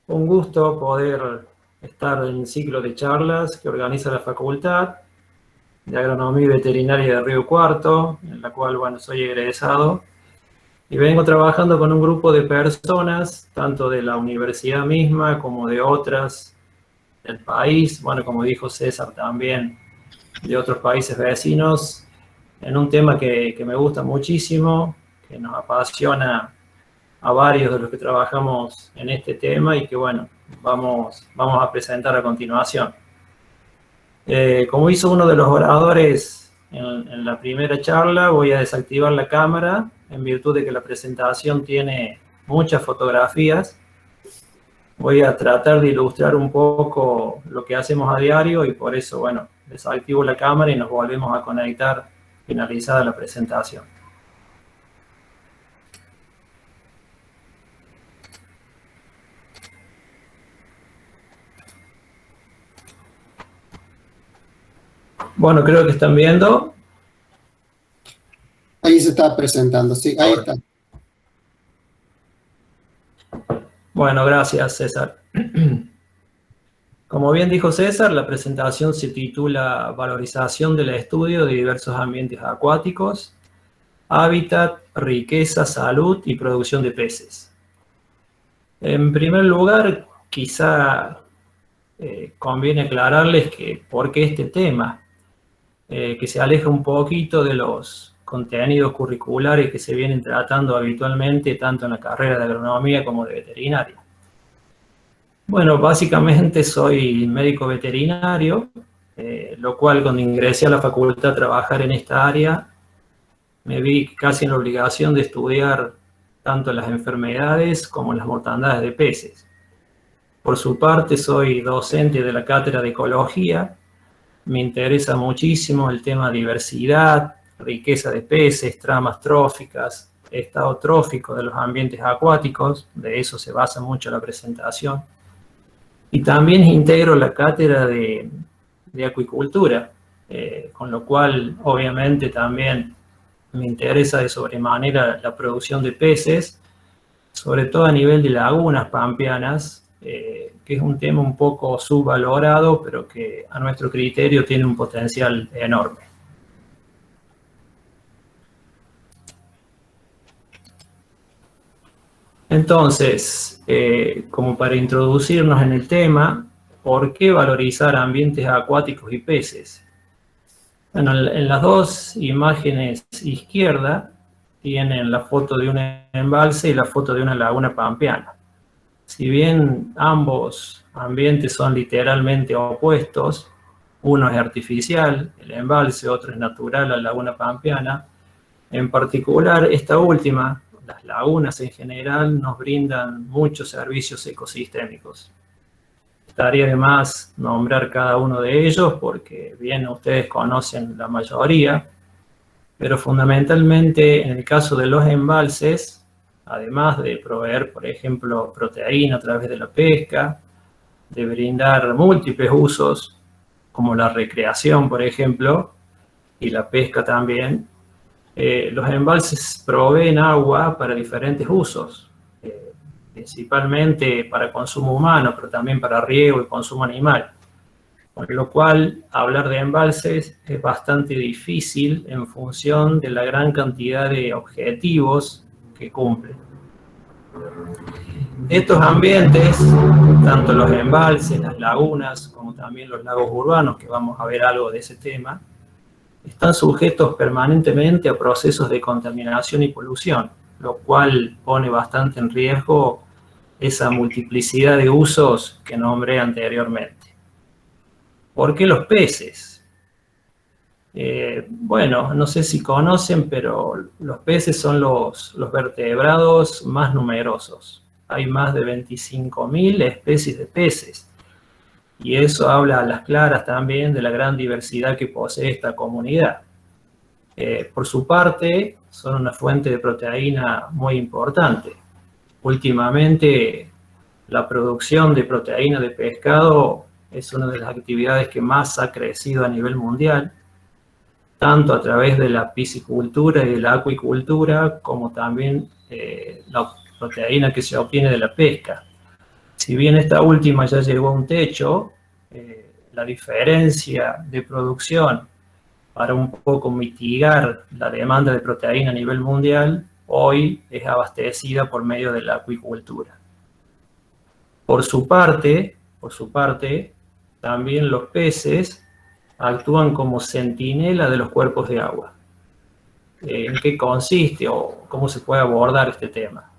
Un gusto poder estar en el ciclo de charlas que organiza la Facultad de Agronomía y Veterinaria de Río Cuarto, en la cual, bueno, soy egresado. Y vengo trabajando con un grupo de personas, tanto de la universidad misma como de otras del país, bueno, como dijo César también, de otros países vecinos, en un tema que me gusta muchísimo, que nos apasiona a varios de los que trabajamos en este tema y que, bueno, vamos a presentar a continuación. Como hizo uno de los oradores en la primera charla, voy a desactivar la cámara en virtud de que la presentación tiene muchas fotografías. Voy a tratar de ilustrar un poco lo que hacemos a diario y por eso, bueno, desactivo la cámara y nos volvemos a conectar finalizada la presentación. Bueno, creo que están viendo. Ahí se está presentando, sí, ahí Ahora. está. Bueno, gracias, César. Como bien dijo César, la presentación se titula Valorización del estudio de diversos ambientes acuáticos, hábitat, riqueza, salud y producción de peces. En primer lugar, quizá conviene aclararles que por qué este tema, que se aleja un poquito de los contenidos curriculares que se vienen tratando habitualmente tanto en la carrera de agronomía como de veterinaria. Bueno, básicamente soy médico veterinario, lo cual cuando ingresé a la facultad a trabajar en esta área, me vi casi en la obligación de estudiar tanto las enfermedades como las mortandades de peces. Por su parte, soy docente de la cátedra de ecología, me interesa muchísimo el tema diversidad, riqueza de peces, tramas tróficas, estado trófico de los ambientes acuáticos, de eso se basa mucho la presentación. Y también integro la cátedra de acuicultura, con lo cual obviamente también me interesa de sobremanera la producción de peces, sobre todo a nivel de lagunas pampeanas, que es un tema un poco subvalorado, pero que a nuestro criterio tiene un potencial enorme. Entonces, como para introducirnos en el tema, ¿por qué valorizar ambientes acuáticos y peces? Bueno, en las dos imágenes izquierda tienen la foto de un embalse y la foto de una laguna pampeana. Si bien ambos ambientes son literalmente opuestos, uno es artificial, el embalse, otro es natural, la laguna pampeana, en particular esta última, las lagunas en general, nos brindan muchos servicios ecosistémicos. Estaría de más nombrar cada uno de ellos porque bien ustedes conocen la mayoría, pero fundamentalmente en el caso de los embalses, además de proveer, por ejemplo, proteína a través de la pesca, de brindar múltiples usos, como la recreación, por ejemplo, y la pesca también, los embalses proveen agua para diferentes usos, principalmente para consumo humano, pero también para riego y consumo animal. Por lo cual, hablar de embalses es bastante difícil en función de la gran cantidad de objetivos que cumplen. Estos ambientes, tanto los embalses, las lagunas, como también los lagos urbanos, que vamos a ver algo de ese tema, están sujetos permanentemente a procesos de contaminación y polución, lo cual pone bastante en riesgo esa multiplicidad de usos que nombré anteriormente. ¿Por qué los peces? Bueno, no sé si conocen, pero los peces son los vertebrados más numerosos. Hay más de 25.000 especies de peces. Y eso habla a las claras también de la gran diversidad que posee esta comunidad. Por su parte, son una fuente de proteína muy importante. Últimamente, la producción de proteína de pescado es una de las actividades que más ha crecido a nivel mundial, tanto a través de la piscicultura y de la acuicultura, como también la proteína que se obtiene de la pesca. Si bien esta última ya llegó a un techo, la diferencia de producción para un poco mitigar la demanda de proteína a nivel mundial, hoy es abastecida por medio de la acuicultura. Por su parte, también los peces actúan como centinela de los cuerpos de agua. ¿En qué consiste o cómo se puede abordar este tema?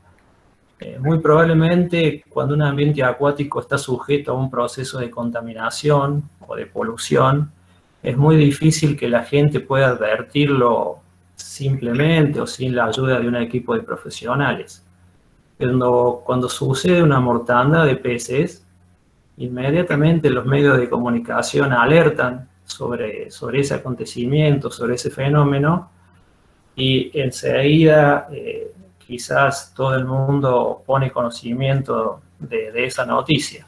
Muy probablemente cuando un ambiente acuático está sujeto a un proceso de contaminación o de polución, es muy difícil que la gente pueda advertirlo simplemente o sin la ayuda de un equipo de profesionales. Cuando sucede una mortandad de peces, inmediatamente los medios de comunicación alertan sobre ese acontecimiento, sobre ese fenómeno, y enseguida quizás todo el mundo pone conocimiento de esa noticia.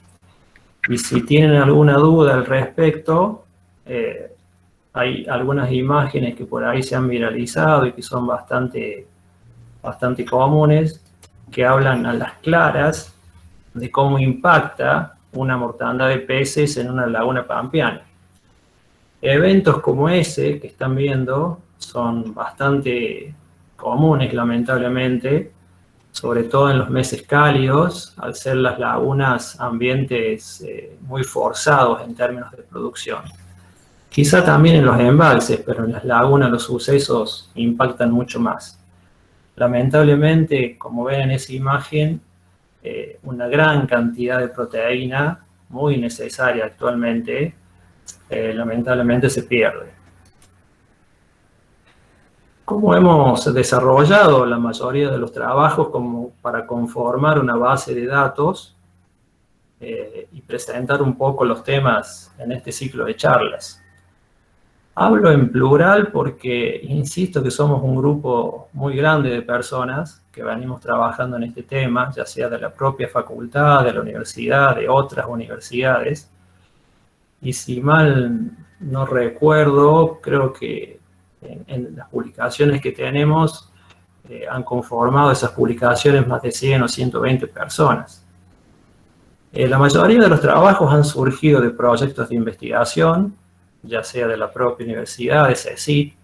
Y si tienen alguna duda al respecto, hay algunas imágenes que por ahí se han viralizado y que son bastante comunes, que hablan a las claras de cómo impacta una mortandad de peces en una laguna pampeana. Eventos como ese que están viendo son bastante comunes, lamentablemente, sobre todo en los meses cálidos, al ser las lagunas ambientes muy forzados en términos de producción. Quizá también en los embalses, pero en las lagunas los sucesos impactan mucho más. Lamentablemente, como ven en esa imagen, una gran cantidad de proteína, muy necesaria actualmente, lamentablemente se pierde. ¿Cómo hemos desarrollado la mayoría de los trabajos como para conformar una base de datos y presentar un poco los temas en este ciclo de charlas? Hablo en plural porque insisto que somos un grupo muy grande de personas que venimos trabajando en este tema, ya sea de la propia facultad, de la universidad, de otras universidades. Y si mal no recuerdo, creo que en las publicaciones que tenemos han conformado esas publicaciones más de 100 o 120 personas. La mayoría de los trabajos han surgido de proyectos de investigación, ya sea de la propia universidad, de CSIC,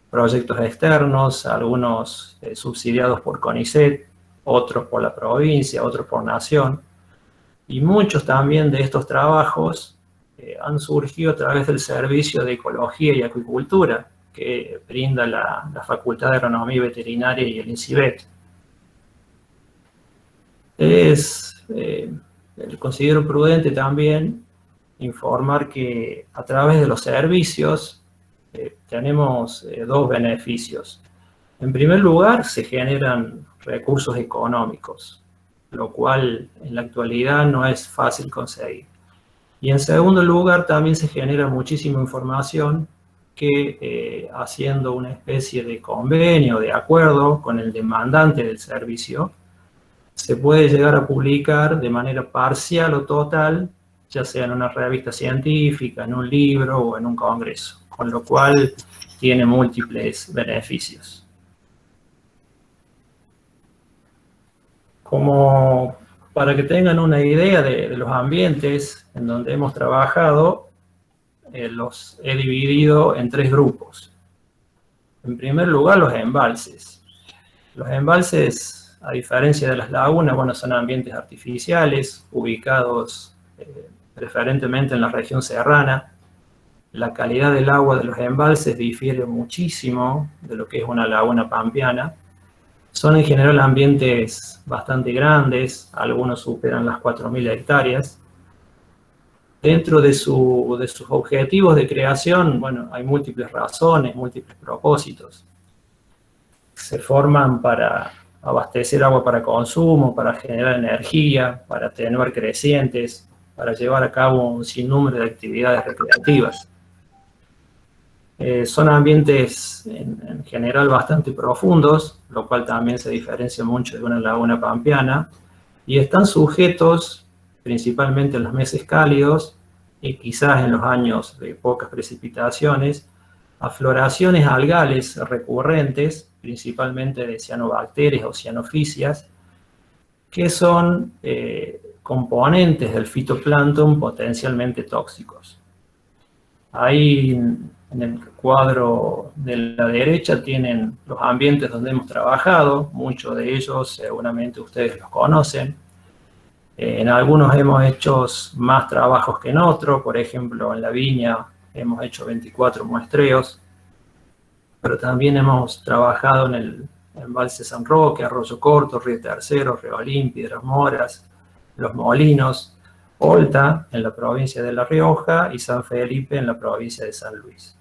proyectos externos, algunos subsidiados por CONICET, otros por la provincia, otros por nación. Y muchos también de estos trabajos han surgido a través del Servicio de Ecología y Acuicultura que brinda la Facultad de Agronomía y Veterinaria y el INCIBET. Considero prudente también informar que a través de los servicios tenemos dos beneficios. En primer lugar, se generan recursos económicos, lo cual en la actualidad no es fácil conseguir. Y en segundo lugar, también se genera muchísima información que haciendo una especie de convenio, de acuerdo con el demandante del servicio, se puede llegar a publicar de manera parcial o total, ya sea en una revista científica, en un libro o en un congreso, con lo cual tiene múltiples beneficios. Como para que tengan una idea de los ambientes en donde hemos trabajado, los he dividido en tres grupos. En primer lugar, los embalses. Los embalses, a diferencia de las lagunas, bueno, son ambientes artificiales, ubicados preferentemente en la región serrana. La calidad del agua de los embalses difiere muchísimo de lo que es una laguna pampeana. Son en general ambientes bastante grandes, algunos superan las 4.000 hectáreas. Dentro de sus objetivos de creación, bueno, hay múltiples razones, múltiples propósitos. Se forman para abastecer agua para consumo, para generar energía, para atenuar crecientes, para llevar a cabo un sinnúmero de actividades recreativas. Son ambientes en general bastante profundos, lo cual también se diferencia mucho de una laguna pampeana, y están sujetos, principalmente en los meses cálidos y quizás en los años de pocas precipitaciones, a floraciones algales recurrentes, principalmente de cianobacterias o cianofisias, que son componentes del fitoplancton potencialmente tóxicos. Ahí en el cuadro de la derecha tienen los ambientes donde hemos trabajado, muchos de ellos seguramente ustedes los conocen. En algunos hemos hecho más trabajos que en otros, por ejemplo en la viña hemos hecho 24 muestreos, pero también hemos trabajado en el embalse San Roque, Arroyo Corto, Río Tercero, Reolín, Piedras Moras, Los Molinos, Olta en la provincia de La Rioja y San Felipe en la provincia de San Luis.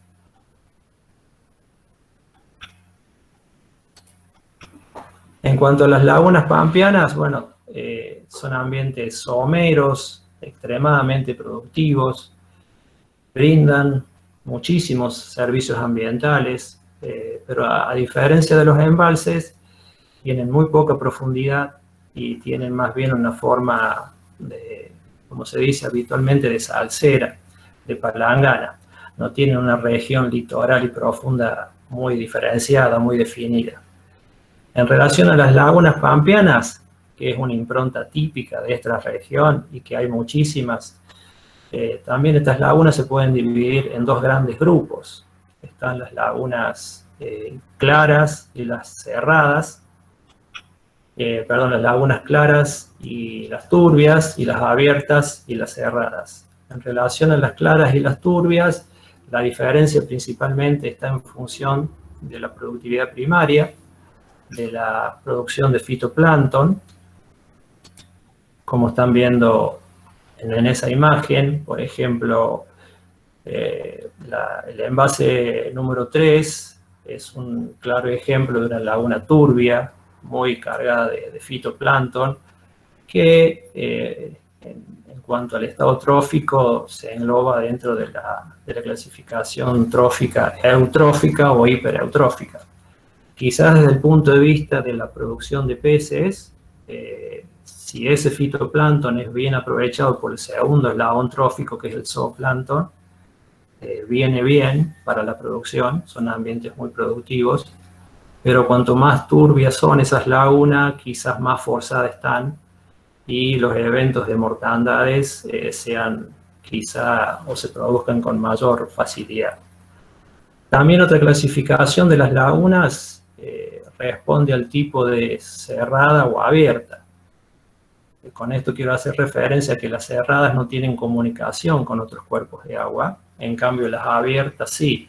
En cuanto a las lagunas pampeanas, bueno, son ambientes someros, extremadamente productivos, brindan muchísimos servicios ambientales, pero a diferencia de los embalses, tienen muy poca profundidad y tienen más bien una forma de, como se dice habitualmente, de salsera, de palangana. No tienen una región litoral y profunda muy diferenciada, muy definida. En relación a las lagunas pampeanas, que es una impronta típica de esta región y que hay muchísimas, también estas lagunas se pueden dividir en dos grandes grupos. Están las lagunas claras y las cerradas, las lagunas claras y las turbias, y las abiertas y las cerradas. En relación a las claras y las turbias, la diferencia principalmente está en función de la productividad primaria, de la producción de fitoplancton, como están viendo en esa imagen. Por ejemplo, el envase número 3 es un claro ejemplo de una laguna turbia, muy cargada de fitoplancton, que en cuanto al estado trófico se engloba dentro de la clasificación trófica eutrófica o hipereutrófica. Quizás desde el punto de vista de la producción de peces, si ese fitoplancton es bien aprovechado por el segundo eslabón trófico, que es el zooplancton, viene bien para la producción, son ambientes muy productivos, pero cuanto más turbias son esas lagunas, quizás más forzadas están y los eventos de mortandades sean quizá o se produzcan con mayor facilidad. También otra clasificación de las lagunas responde al tipo de cerrada o abierta. Con esto quiero hacer referencia a que las cerradas no tienen comunicación con otros cuerpos de agua, en cambio las abiertas sí,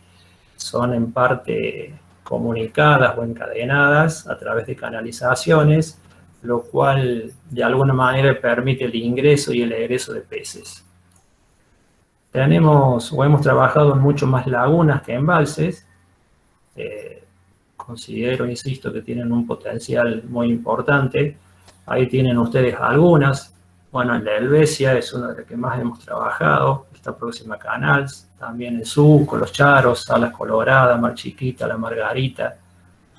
son en parte comunicadas o encadenadas a través de canalizaciones, lo cual de alguna manera permite el ingreso y el egreso de peces. Hemos trabajado en mucho más lagunas que embalses. Considero, insisto, que tienen un potencial muy importante. Ahí tienen ustedes algunas. Bueno, en la Helvecia es una de las que más hemos trabajado, está próxima a Canals, también en Suco, Los Charos, Salas Coloradas, Mar Chiquita, La Margarita,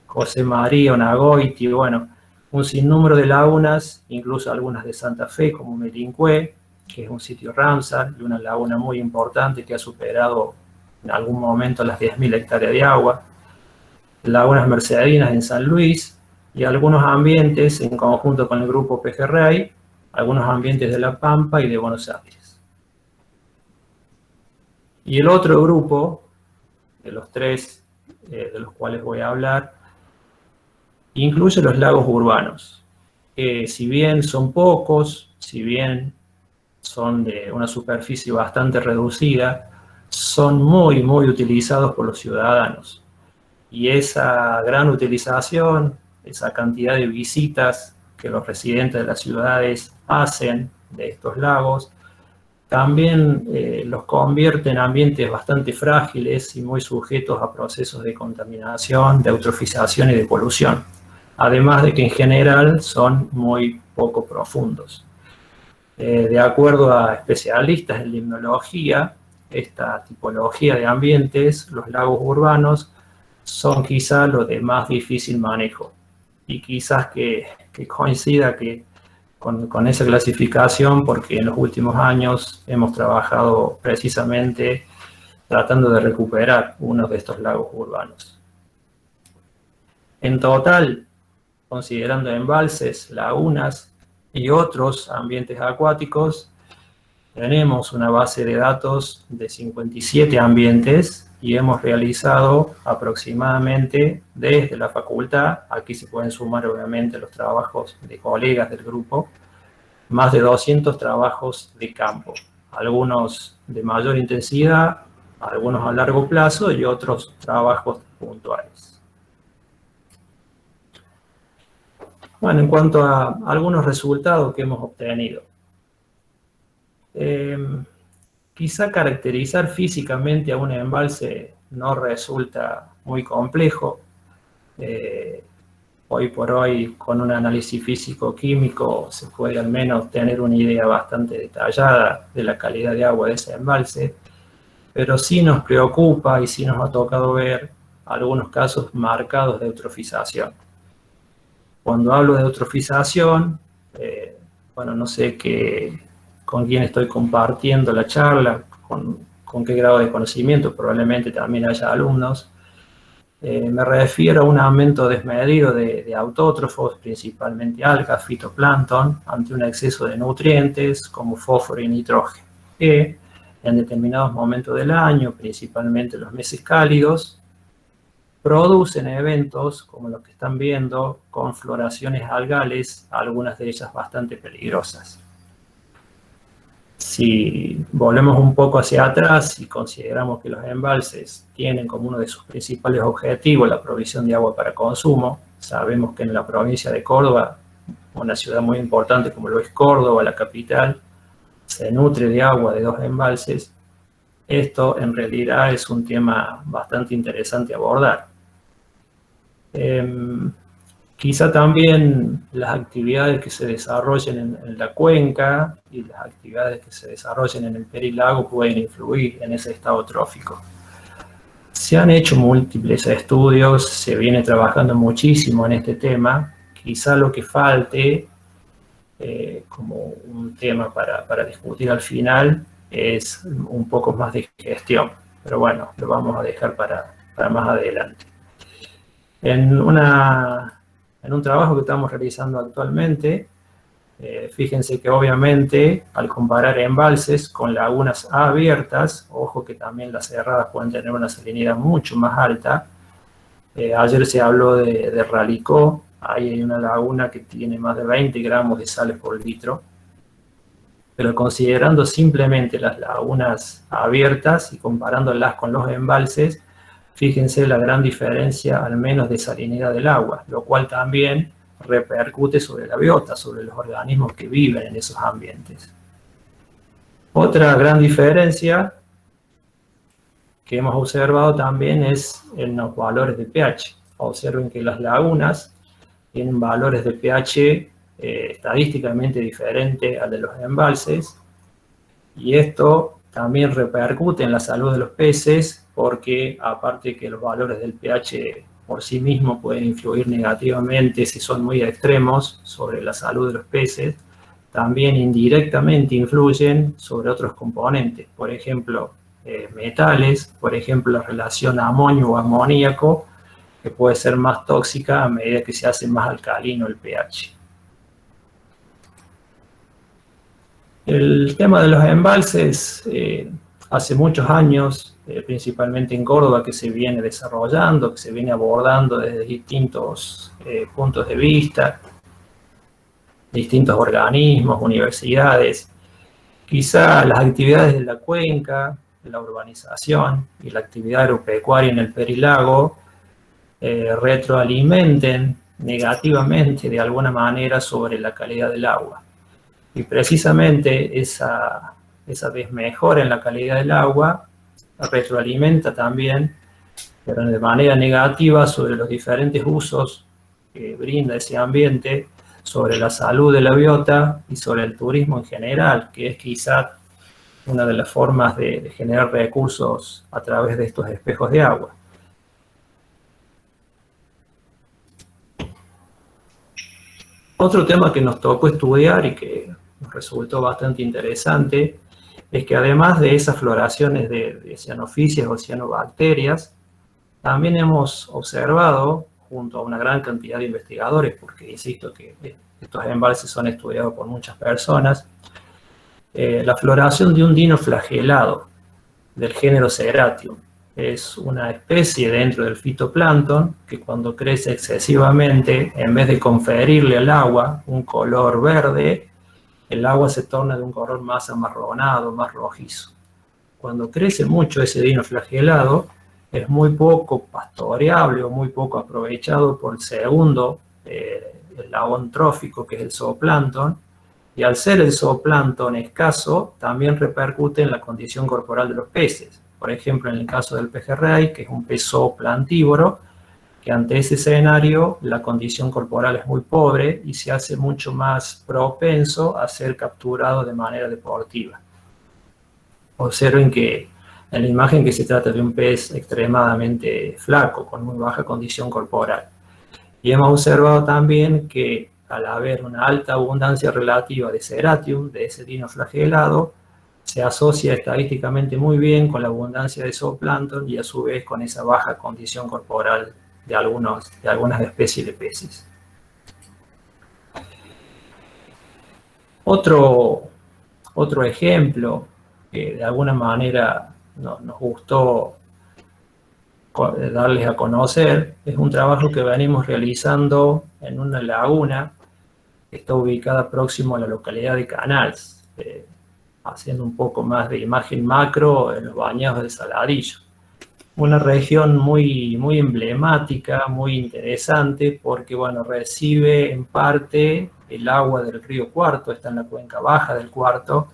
José María, Onagoiti, bueno, un sinnúmero de lagunas, incluso algunas de Santa Fe, como Melincué, que es un sitio Ramsar, y una laguna muy importante que ha superado en algún momento las 10.000 hectáreas de agua, lagunas mercedinas en San Luis, y algunos ambientes en conjunto con el grupo Pejerrey, algunos ambientes de La Pampa y de Buenos Aires. Y el otro grupo, de los tres de los cuales voy a hablar, incluye los lagos urbanos. Si bien son pocos, si bien son de una superficie bastante reducida, son muy utilizados por los ciudadanos. Y esa gran utilización, esa cantidad de visitas que los residentes de las ciudades hacen de estos lagos, también los convierte en ambientes bastante frágiles y muy sujetos a procesos de contaminación, de eutrofización y de polución. Además de que en general son muy poco profundos. De acuerdo a especialistas en limnología, esta tipología de ambientes, los lagos urbanos, son quizá los de más difícil manejo. Y quizás que coincida con esa clasificación, porque en los últimos años hemos trabajado precisamente tratando de recuperar uno de estos lagos urbanos. En total, considerando embalses, lagunas y otros ambientes acuáticos, tenemos una base de datos de 57 ambientes y hemos realizado aproximadamente desde la facultad, aquí se pueden sumar obviamente los trabajos de colegas del grupo, más de 200 trabajos de campo, algunos de mayor intensidad, algunos a largo plazo y otros trabajos puntuales. Bueno, en cuanto a algunos resultados que hemos obtenido. Quizá caracterizar físicamente a un embalse no resulta muy complejo. Hoy por hoy, con un análisis físico-químico, se puede al menos tener una idea bastante detallada de la calidad de agua de ese embalse, pero sí nos preocupa y sí nos ha tocado ver algunos casos marcados de eutrofización. Cuando hablo de eutrofización, bueno, no sé con quién estoy compartiendo la charla, con qué grado de conocimiento, probablemente también haya alumnos. Me refiero a un aumento desmedido de autótrofos, principalmente algas, fitoplancton, ante un exceso de nutrientes como fósforo y nitrógeno, que en determinados momentos del año, principalmente los meses cálidos, producen eventos como los que están viendo con floraciones algales, algunas de ellas bastante peligrosas. Si volvemos un poco hacia atrás y consideramos que los embalses tienen como uno de sus principales objetivos la provisión de agua para consumo, sabemos que en la provincia de Córdoba, una ciudad muy importante como lo es Córdoba, la capital, se nutre de agua de 2 embalses. Esto en realidad es un tema bastante interesante a abordar. Quizá también las actividades que se desarrollen en la cuenca y las actividades que se desarrollen en el perilago pueden influir en ese estado trófico. Se han hecho múltiples estudios, se viene trabajando muchísimo en este tema. Quizá lo que falte, como un tema para discutir al final, es un poco más de gestión. Pero bueno, lo vamos a dejar para más adelante. En un trabajo que estamos realizando actualmente, fíjense que obviamente al comparar embalses con lagunas abiertas, ojo que también las cerradas pueden tener una salinidad mucho más alta. Ayer se habló de Ralicó, ahí hay una laguna que tiene más de 20 gramos de sales por litro, pero considerando simplemente las lagunas abiertas y comparándolas con los embalses, fíjense la gran diferencia, al menos de salinidad del agua, lo cual también repercute sobre la biota, sobre los organismos que viven en esos ambientes. Otra gran diferencia que hemos observado también es en los valores de pH. Observen que las lagunas tienen valores de pH estadísticamente diferentes al de los embalses, y esto también repercute en la salud de los peces, porque aparte que los valores del pH por sí mismos pueden influir negativamente si son muy extremos sobre la salud de los peces, también indirectamente influyen sobre otros componentes, por ejemplo, metales, por ejemplo, la relación amonio o amoníaco, que puede ser más tóxica a medida que se hace más alcalino el pH. El tema de los embalses, hace muchos años, principalmente en Córdoba, que se viene desarrollando, que se viene abordando desde distintos puntos de vista, distintos organismos, universidades. Quizá las actividades de la cuenca, de la urbanización y la actividad agropecuaria en el perilago retroalimenten negativamente de alguna manera sobre la calidad del agua. Y precisamente esa desmejora en la calidad del agua retroalimenta también, pero de manera negativa, sobre los diferentes usos que brinda ese ambiente, sobre la salud de la biota y sobre el turismo en general, que es quizá una de las formas de generar recursos a través de estos espejos de agua. Otro tema que nos tocó estudiar y que nos resultó bastante interesante es que además de esas floraciones de cianofisias o cianobacterias, también hemos observado, junto a una gran cantidad de investigadores, porque insisto que estos embalses son estudiados por muchas personas, la floración de un dinoflagelado del género Ceratium. Es una especie dentro del fitoplancton que cuando crece excesivamente, en vez de conferirle al agua un color verde, el agua se torna de un color más amarronado, más rojizo. Cuando crece mucho ese dinoflagelado, es muy poco pastoreable o muy poco aprovechado por el segundo eslabón trófico, que es el zooplancton, y al ser el zooplancton escaso, también repercute en la condición corporal de los peces. Por ejemplo, en el caso del pejerrey, que es un pez zooplanktívoro, que ante ese escenario la condición corporal es muy pobre y se hace mucho más propenso a ser capturado de manera deportiva. Observen que en la imagen que se trata de un pez extremadamente flaco, con muy baja condición corporal. Y hemos observado también que al haber una alta abundancia relativa de Ceratium, de ese dinoflagelado, se asocia estadísticamente muy bien con la abundancia de zooplancton y a su vez con esa baja condición corporal de algunas especies de peces. Otro ejemplo que de alguna manera nos gustó darles a conocer es un trabajo que venimos realizando en una laguna que está ubicada próximo a la localidad de Canals, haciendo un poco más de imagen macro en los bañados del Saladillo. Una región muy emblemática, muy interesante, porque bueno, recibe en parte el agua del río Cuarto, está en la cuenca baja del Cuarto,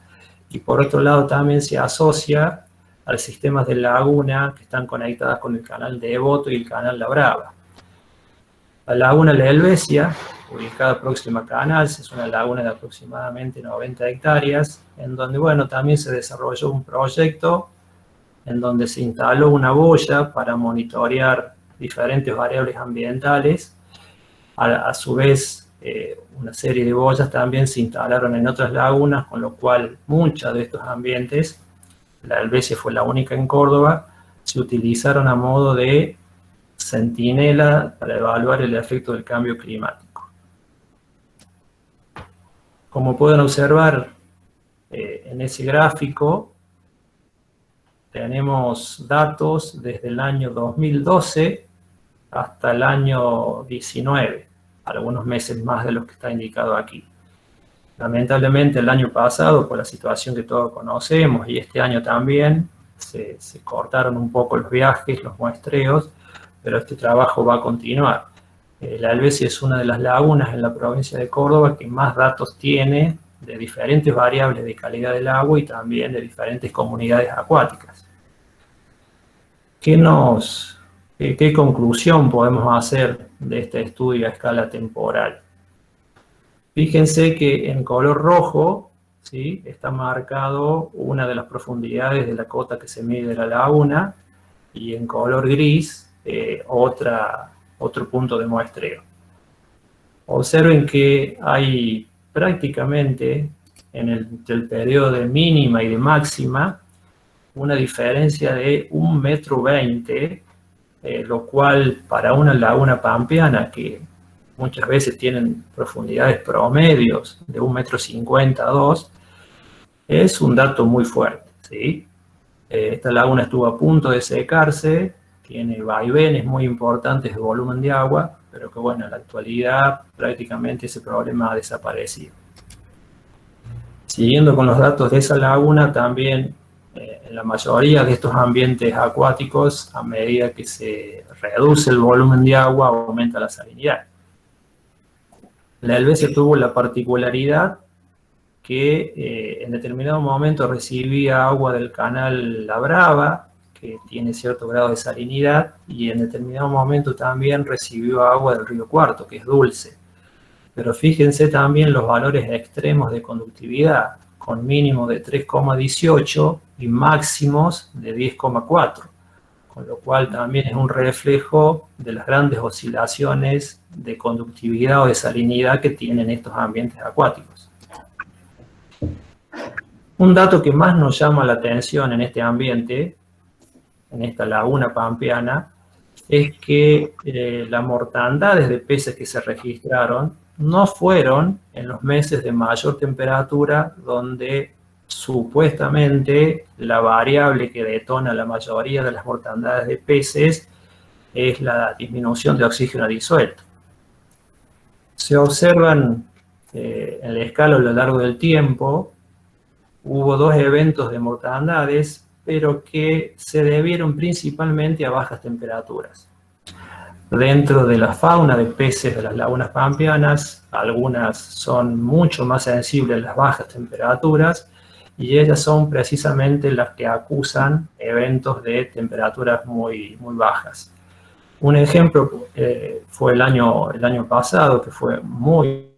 y por otro lado también se asocia a los sistemas de laguna que están conectadas con el canal de Devoto y el canal La Brava. La laguna La Helvecia, ubicada próxima a Canals, es una laguna de aproximadamente 90 hectáreas, en donde bueno, también se desarrolló un proyecto en donde se instaló una boya para monitorear diferentes variables ambientales. A su vez, una serie de boyas también se instalaron en otras lagunas, con lo cual muchos de estos ambientes, la Helvecia fue la única en Córdoba, se utilizaron a modo de centinela para evaluar el efecto del cambio climático. Como pueden observar en ese gráfico, tenemos datos desde el año 2012 hasta el año 19, algunos meses más de los que está indicado aquí. Lamentablemente el año pasado, por la situación que todos conocemos, y este año también, se cortaron un poco los viajes, los muestreos, pero este trabajo va a continuar. La Helvecia es una de las lagunas en la provincia de Córdoba que más datos tiene de diferentes variables de calidad del agua y también de diferentes comunidades acuáticas. ¿Qué conclusión podemos hacer de este estudio a escala temporal? Fíjense que en color rojo, ¿sí?, está marcado una de las profundidades de la cota que se mide de la laguna, y en color gris otro punto de muestreo. Observen que hay prácticamente en el periodo de mínima y de máxima una diferencia de 1,20 m, lo cual para una laguna pampeana que muchas veces tienen profundidades promedios de 1,50 m a 2 m, es un dato muy fuerte, ¿sí? Esta laguna estuvo a punto de secarse, tiene vaivenes muy importantes de volumen de agua, pero que bueno, en la actualidad prácticamente ese problema ha desaparecido. Siguiendo con los datos de esa laguna, también en la mayoría de estos ambientes acuáticos, a medida que se reduce el volumen de agua, aumenta la salinidad. La Helvecia tuvo la particularidad que en determinado momento recibía agua del canal La Brava, que tiene cierto grado de salinidad, y en determinado momento también recibió agua del río Cuarto, que es dulce. Pero fíjense también los valores extremos de conductividad, con mínimo de 3,18 y máximos de 10,4, con lo cual también es un reflejo de las grandes oscilaciones de conductividad o de salinidad que tienen estos ambientes acuáticos. Un dato que más nos llama la atención en este ambiente, en esta laguna pampeana, es que las mortandades de peces que se registraron no fueron en los meses de mayor temperatura, donde supuestamente la variable que detona la mayoría de las mortandades de peces es la disminución de oxígeno disuelto. Se observan en la escala a lo largo del tiempo, hubo 2 eventos de mortandades, pero que se debieron principalmente a bajas temperaturas. Dentro de la fauna de peces de las lagunas pampeanas, algunas son mucho más sensibles a las bajas temperaturas y ellas son precisamente las que acusan eventos de temperaturas muy bajas. Un ejemplo fue el año pasado, que fue muy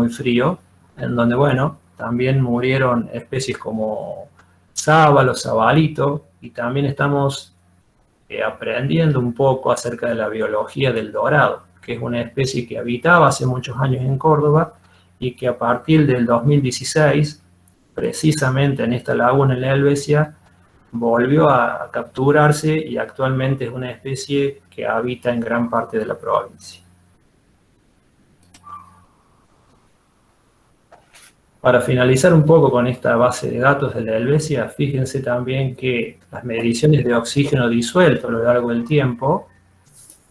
frío, en donde, bueno, también murieron especies como sábalo, sabalito, y también estamos aprendiendo un poco acerca de la biología del dorado, que es una especie que habitaba hace muchos años en Córdoba y que a partir del 2016, precisamente en esta laguna en la Helvecia, volvió a capturarse y actualmente es una especie que habita en gran parte de la provincia. Para finalizar un poco con esta base de datos de la Helvecia, fíjense también que las mediciones de oxígeno disuelto a lo largo del tiempo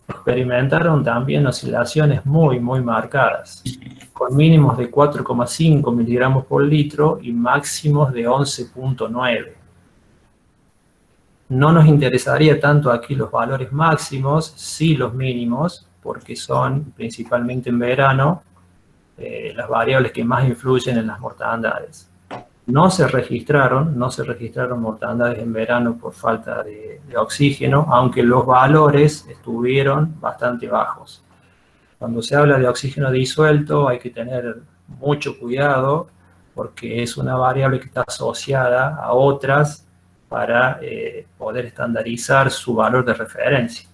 experimentaron también oscilaciones muy marcadas, con mínimos de 4,5 miligramos por litro y máximos de 11,9. No nos interesaría tanto aquí los valores máximos, sí los mínimos, porque son principalmente en verano las variables que más influyen en las mortandades. No se registraron mortandades en verano por falta de oxígeno, aunque los valores estuvieron bastante bajos. Cuando se habla de oxígeno disuelto hay que tener mucho cuidado porque es una variable que está asociada a otras para poder estandarizar su valor de referencia.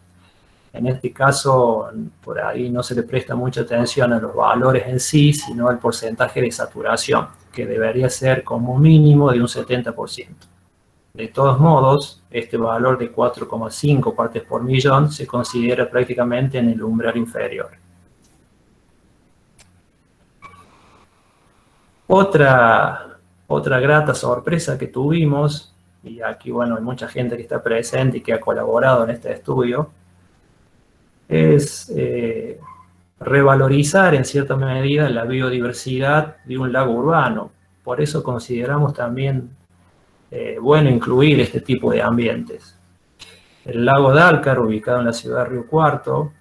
En este caso, por ahí no se le presta mucha atención a los valores en sí, sino al porcentaje de saturación, que debería ser como mínimo de un 70%. De todos modos, este valor de 4,5 partes por millón se considera prácticamente en el umbral inferior. Otra grata sorpresa que tuvimos, y aquí, bueno, hay mucha gente que está presente y que ha colaborado en este estudio, es revalorizar en cierta medida la biodiversidad de un lago urbano. Por eso consideramos también bueno incluir este tipo de ambientes. El lago Dálcar, ubicado en la ciudad de Río Cuarto,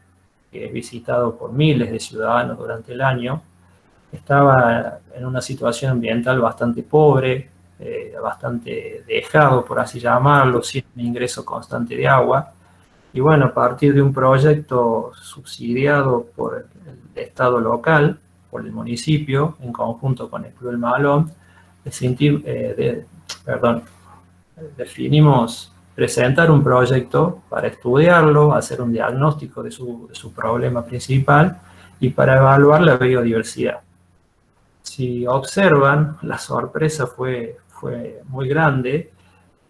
que es visitado por miles de ciudadanos durante el año, estaba en una situación ambiental bastante pobre, bastante dejado, por así llamarlo, sin un ingreso constante de agua. Y bueno, a partir de un proyecto subsidiado por el Estado local, por el municipio, en conjunto con el Club El Malón, definimos presentar un proyecto para estudiarlo, hacer un diagnóstico de su problema principal y para evaluar la biodiversidad. Si observan, la sorpresa fue muy grande,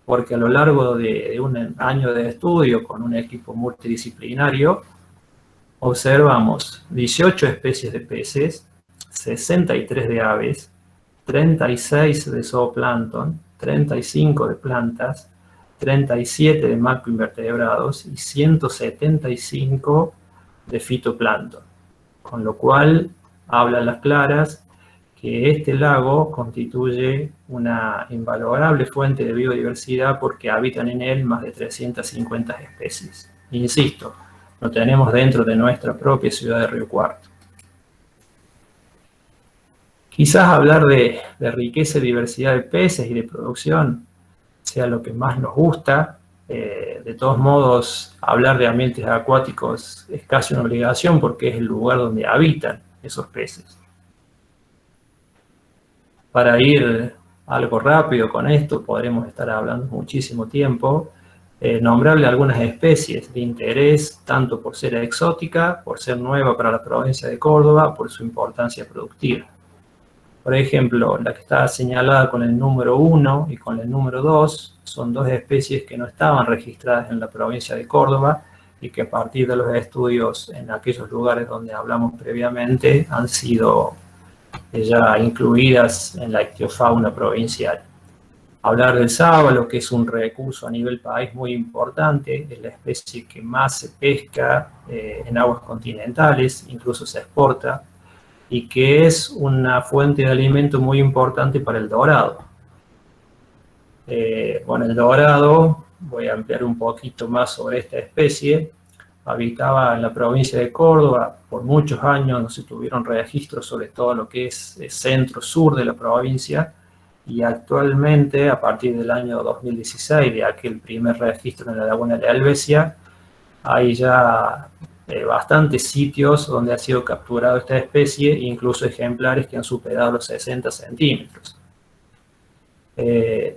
porque a lo largo de un año de estudio con un equipo multidisciplinario, observamos 18 especies de peces, 63 de aves, 36 de zooplancton, 35 de plantas, 37 de macroinvertebrados y 175 de fitoplancton, con lo cual habla a las claras que este lago constituye una invalorable fuente de biodiversidad porque habitan en él más de 350 especies. Insisto, lo tenemos dentro de nuestra propia ciudad de Río Cuarto. Quizás hablar de riqueza y diversidad de peces y de producción sea lo que más nos gusta. De todos modos, hablar de ambientes acuáticos es casi una obligación porque es el lugar donde habitan esos peces. Para ir algo rápido con esto, podremos estar hablando muchísimo tiempo, nombrarle algunas especies de interés, tanto por ser exótica, por ser nueva para la provincia de Córdoba, por su importancia productiva. Por ejemplo, la que está señalada con el número 1 y con el número 2 son 2 especies que no estaban registradas en la provincia de Córdoba, y que a partir de los estudios en aquellos lugares donde hablamos previamente han sido ya incluidas en la ictiofauna provincial. Hablar del sábalo, que es un recurso a nivel país muy importante, es la especie que más se pesca en aguas continentales, incluso se exporta, y que es una fuente de alimento muy importante para el dorado. Bueno, el dorado, voy a ampliar un poquito más sobre esta especie, habitaba en la provincia de Córdoba, por muchos años no se tuvieron registros sobre todo lo que es el centro-sur de la provincia, y actualmente, a partir del año 2016, de aquel primer registro en la laguna de la Helvecia, hay ya bastantes sitios donde ha sido capturada esta especie, incluso ejemplares que han superado los 60 centímetros.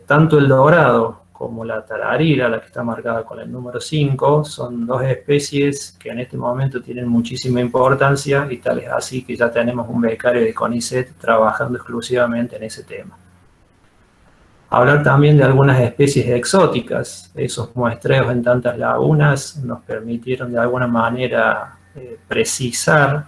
Tanto el dorado como la tararira, la que está marcada con el número 5, son dos especies que en este momento tienen muchísima importancia, y tal es así que ya tenemos un becario de CONICET trabajando exclusivamente en ese tema. Hablar también de algunas especies exóticas. Esos muestreos en tantas lagunas nos permitieron de alguna manera precisar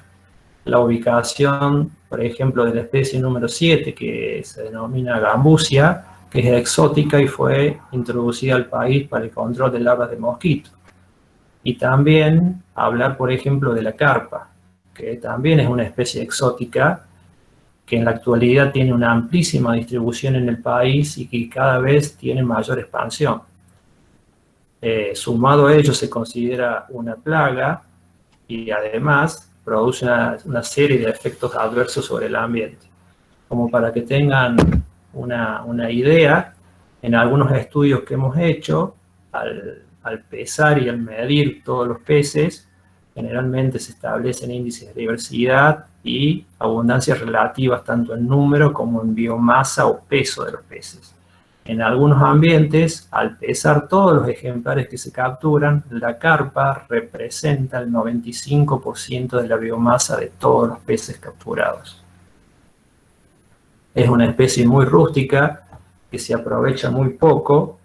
la ubicación, por ejemplo, de la especie número 7, que se denomina gambusia, que es exótica y fue introducida al país para el control de larvas de mosquito. Y también hablar, por ejemplo, de la carpa, que también es una especie exótica, que en la actualidad tiene una amplísima distribución en el país y que cada vez tiene mayor expansión. Sumado a ello, se considera una plaga y además produce una serie de efectos adversos sobre el ambiente. Como para que tengan una idea, en algunos estudios que hemos hecho, al pesar y al medir todos los peces, generalmente se establecen índices de diversidad y abundancias relativas tanto en número como en biomasa o peso de los peces. En algunos ambientes, al pesar todos los ejemplares que se capturan, la carpa representa el 95% de la biomasa de todos los peces capturados. Es una especie muy rústica, que se aprovecha muy poco,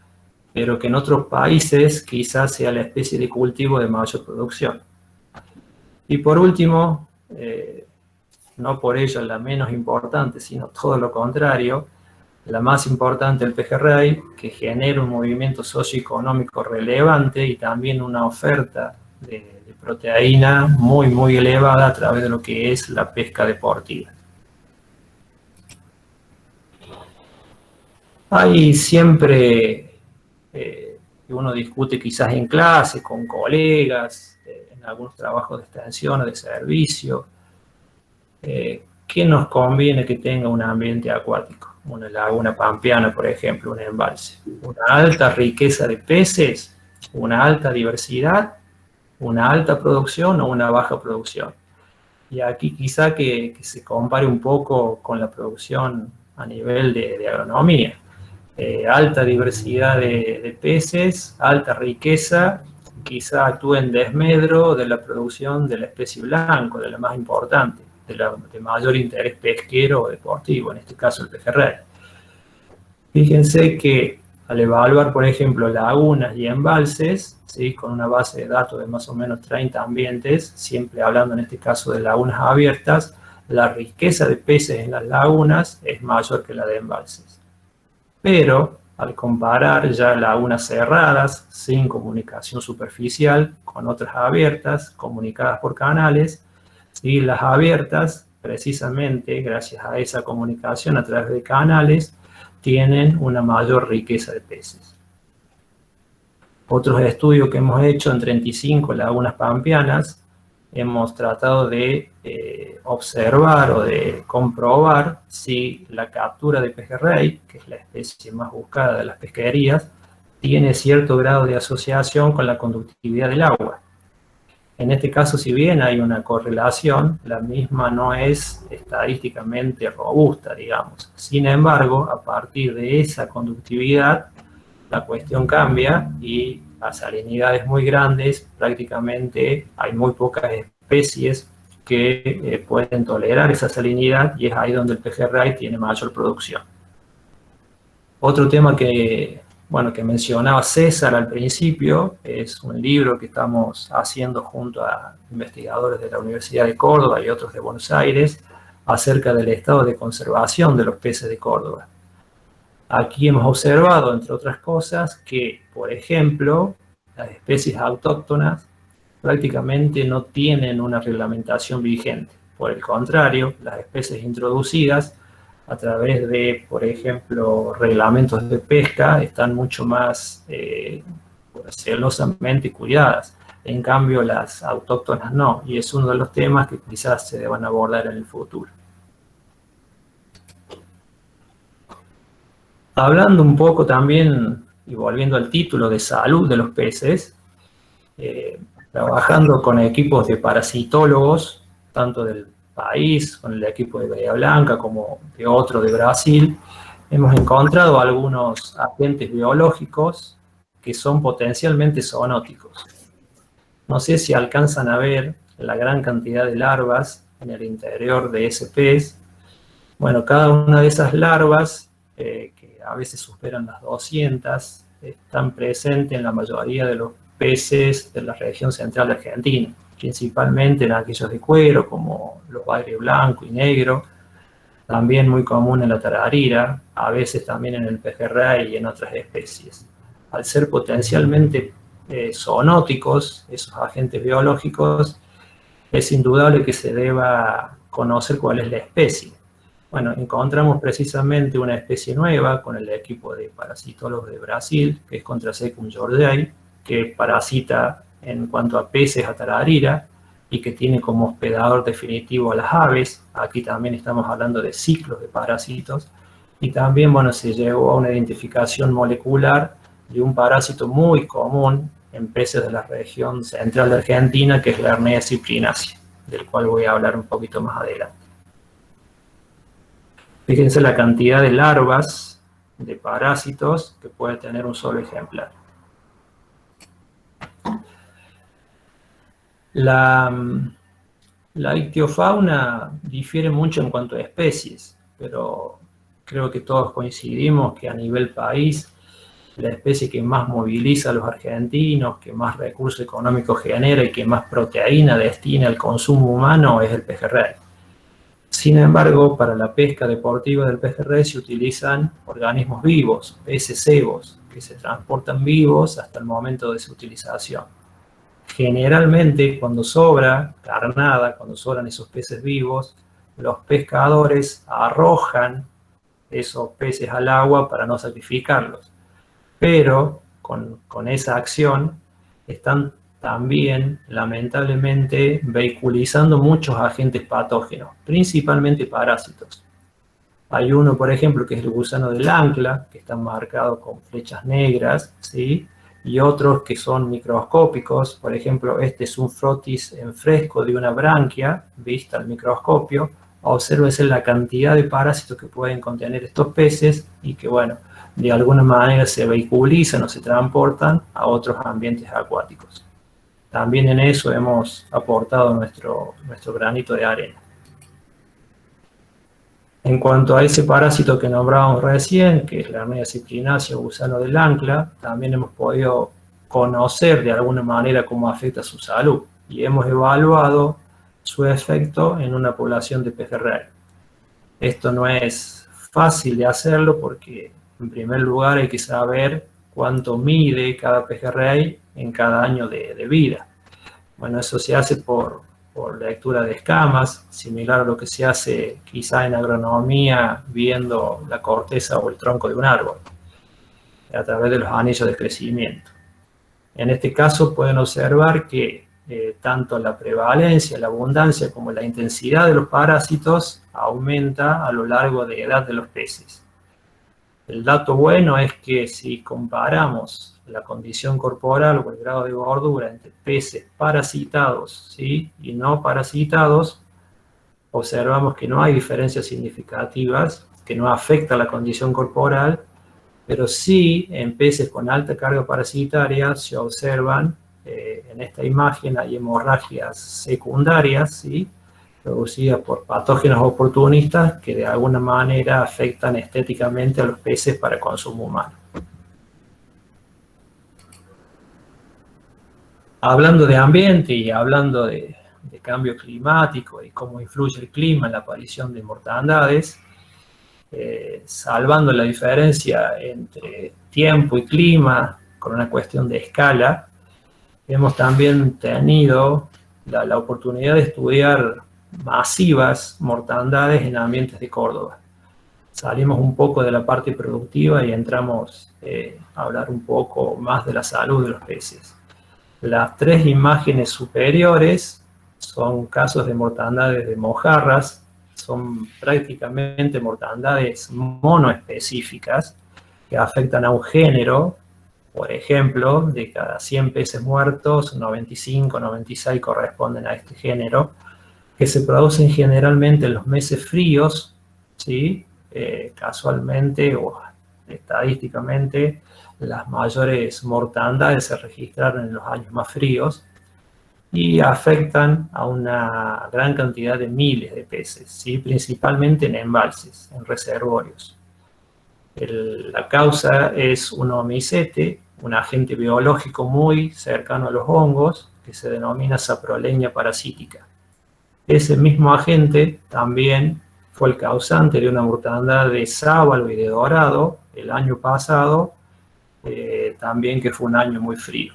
pero que en otros países quizás sea la especie de cultivo de mayor producción. Y por último, no por ello la menos importante, sino todo lo contrario, la más importante, el pejerrey, que genera un movimiento socioeconómico relevante y también una oferta de proteína muy elevada a través de lo que es la pesca deportiva. Hay siempre, uno discute quizás en clase, con colegas, en algunos trabajos de extensión o de servicio, ¿qué nos conviene que tenga un ambiente acuático? Una laguna pampeana, por ejemplo, un embalse. Una alta riqueza de peces, una alta diversidad, una alta producción o una baja producción. Y aquí quizá que se compare un poco con la producción a nivel de agronomía. Alta diversidad de peces, alta riqueza, quizá actúe en desmedro de la producción de la especie blanco, de la más importante, de mayor interés pesquero o deportivo, en este caso el pejerrey. Fíjense que al evaluar, por ejemplo, lagunas y embalses, ¿sí?, con una base de datos de más o menos 30 ambientes, siempre hablando en este caso de lagunas abiertas, la riqueza de peces en las lagunas es mayor que la de embalses. Pero al comparar ya lagunas cerradas, sin comunicación superficial, con otras abiertas, comunicadas por canales, y las abiertas, precisamente gracias a esa comunicación a través de canales, tienen una mayor riqueza de peces. Otros estudios que hemos hecho en 35 lagunas pampeanas, hemos tratado de observar o de comprobar si la captura de pejerrey, que es la especie más buscada de las pesquerías, tiene cierto grado de asociación con la conductividad del agua. En este caso, si bien hay una correlación, la misma no es estadísticamente robusta, digamos. Sin embargo, a partir de esa conductividad, la cuestión cambia y a salinidades muy grandes, prácticamente hay muy pocas especies que pueden tolerar esa salinidad, y es ahí donde el pejerrey tiene mayor producción. Otro tema que bueno, que mencionaba César al principio, es un libro que estamos haciendo junto a investigadores de la Universidad de Córdoba y otros de Buenos Aires acerca del estado de conservación de los peces de Córdoba. Aquí hemos observado, entre otras cosas, que, por ejemplo, las especies autóctonas prácticamente no tienen una reglamentación vigente. Por el contrario, las especies introducidas a través de, por ejemplo, reglamentos de pesca, están mucho más celosamente cuidadas. En cambio, las autóctonas no, y es uno de los temas que quizás se deban abordar en el futuro. Hablando un poco también, y volviendo al título de salud de los peces, trabajando con equipos de parasitólogos, tanto del país, con el equipo de Bahía Blanca, como de otro de Brasil, hemos encontrado algunos agentes biológicos que son potencialmente zoonóticos. No sé si alcanzan a ver la gran cantidad de larvas en el interior de ese pez. Bueno, cada una de esas larvas, que a veces superan las 200, están presentes en la mayoría de los peces de la región central de Argentina, principalmente en aquellos de cuero, como los bagre blanco y negro, también muy común en la tararira, a veces también en el pejerrey y en otras especies. Al ser potencialmente zoonóticos, esos agentes biológicos, es indudable que se deba conocer cuál es la especie. Bueno, encontramos precisamente una especie nueva con el equipo de parasitólogos de Brasil, que es Contrasecum georgiae, que parasita en cuanto a peces a tararira y que tiene como hospedador definitivo a las aves. Aquí también estamos hablando de ciclos de parásitos. Y también, bueno, se llegó a una identificación molecular de un parásito muy común en peces de la región central de Argentina, que es la Hernia cyprinaceae, del cual voy a hablar un poquito más adelante. Fíjense la cantidad de larvas de parásitos que puede tener un solo ejemplar. La ictiofauna difiere mucho en cuanto a especies, pero creo que todos coincidimos que a nivel país, la especie que más moviliza a los argentinos, que más recursos económicos genera y que más proteína destina al consumo humano es el pejerrey. Sin embargo, para la pesca deportiva del pejerrey se utilizan organismos vivos, peces cebos, que se transportan vivos hasta el momento de su utilización. Generalmente, cuando sobra carnada, cuando sobran esos peces vivos, los pescadores arrojan esos peces al agua para no sacrificarlos. Pero con esa acción están también, lamentablemente, vehiculizando muchos agentes patógenos, principalmente parásitos. Hay uno, por ejemplo, que es el gusano del ancla, que está marcado con flechas negras, ¿sí? Y otros que son microscópicos. Por ejemplo, este es un frotis en fresco de una branquia, vista al microscopio. Obsérvense la cantidad de parásitos que pueden contener estos peces y que, bueno, de alguna manera se vehiculizan o se transportan a otros ambientes acuáticos. También en eso hemos aportado nuestro granito de arena. En cuanto a ese parásito que nombrábamos recién, que es la Hernia cyprinaceae o gusano del ancla, también hemos podido conocer de alguna manera cómo afecta su salud y hemos evaluado su efecto en una población de pejerrey. Esto no es fácil de hacerlo porque, en primer lugar, hay que saber cuánto mide cada pejerrey en cada año de vida. Bueno, eso se hace por lectura de escamas, similar a lo que se hace quizá en agronomía viendo la corteza o el tronco de un árbol, a través de los anillos de crecimiento. En este caso pueden observar que tanto la prevalencia, la abundancia como la intensidad de los parásitos aumenta a lo largo de edad de los peces. El dato bueno es que si comparamos la condición corporal o el grado de gordura entre peces parasitados, ¿sí?, y no parasitados, observamos que no hay diferencias significativas, que no afecta la condición corporal, pero sí en peces con alta carga parasitaria se observan, en esta imagen hay hemorragias secundarias, ¿sí?, producidas por patógenos oportunistas que de alguna manera afectan estéticamente a los peces para consumo humano. Hablando de ambiente y hablando de cambio climático y cómo influye el clima en la aparición de mortandades, salvando la diferencia entre tiempo y clima con una cuestión de escala, hemos también tenido la oportunidad de estudiar masivas mortandades en ambientes de Córdoba. Salimos un poco de la parte productiva y entramos a hablar un poco más de la salud de los peces. Las tres imágenes superiores son casos de mortandades de mojarras, son prácticamente mortandades monoespecíficas que afectan a un género. Por ejemplo, de cada 100 peces muertos, 95, 96 corresponden a este género, que se producen generalmente en los meses fríos, ¿sí? Casualmente o estadísticamente, las mayores mortandades se registraron en los años más fríos y afectan a una gran cantidad de miles de peces, ¿sí? Principalmente en embalses, en reservorios. La causa es un omicete, un agente biológico muy cercano a los hongos, que se denomina saprolegnia parasítica. Ese mismo agente también fue el causante de una mortandad de sábalo y de dorado el año pasado, también que fue un año muy frío.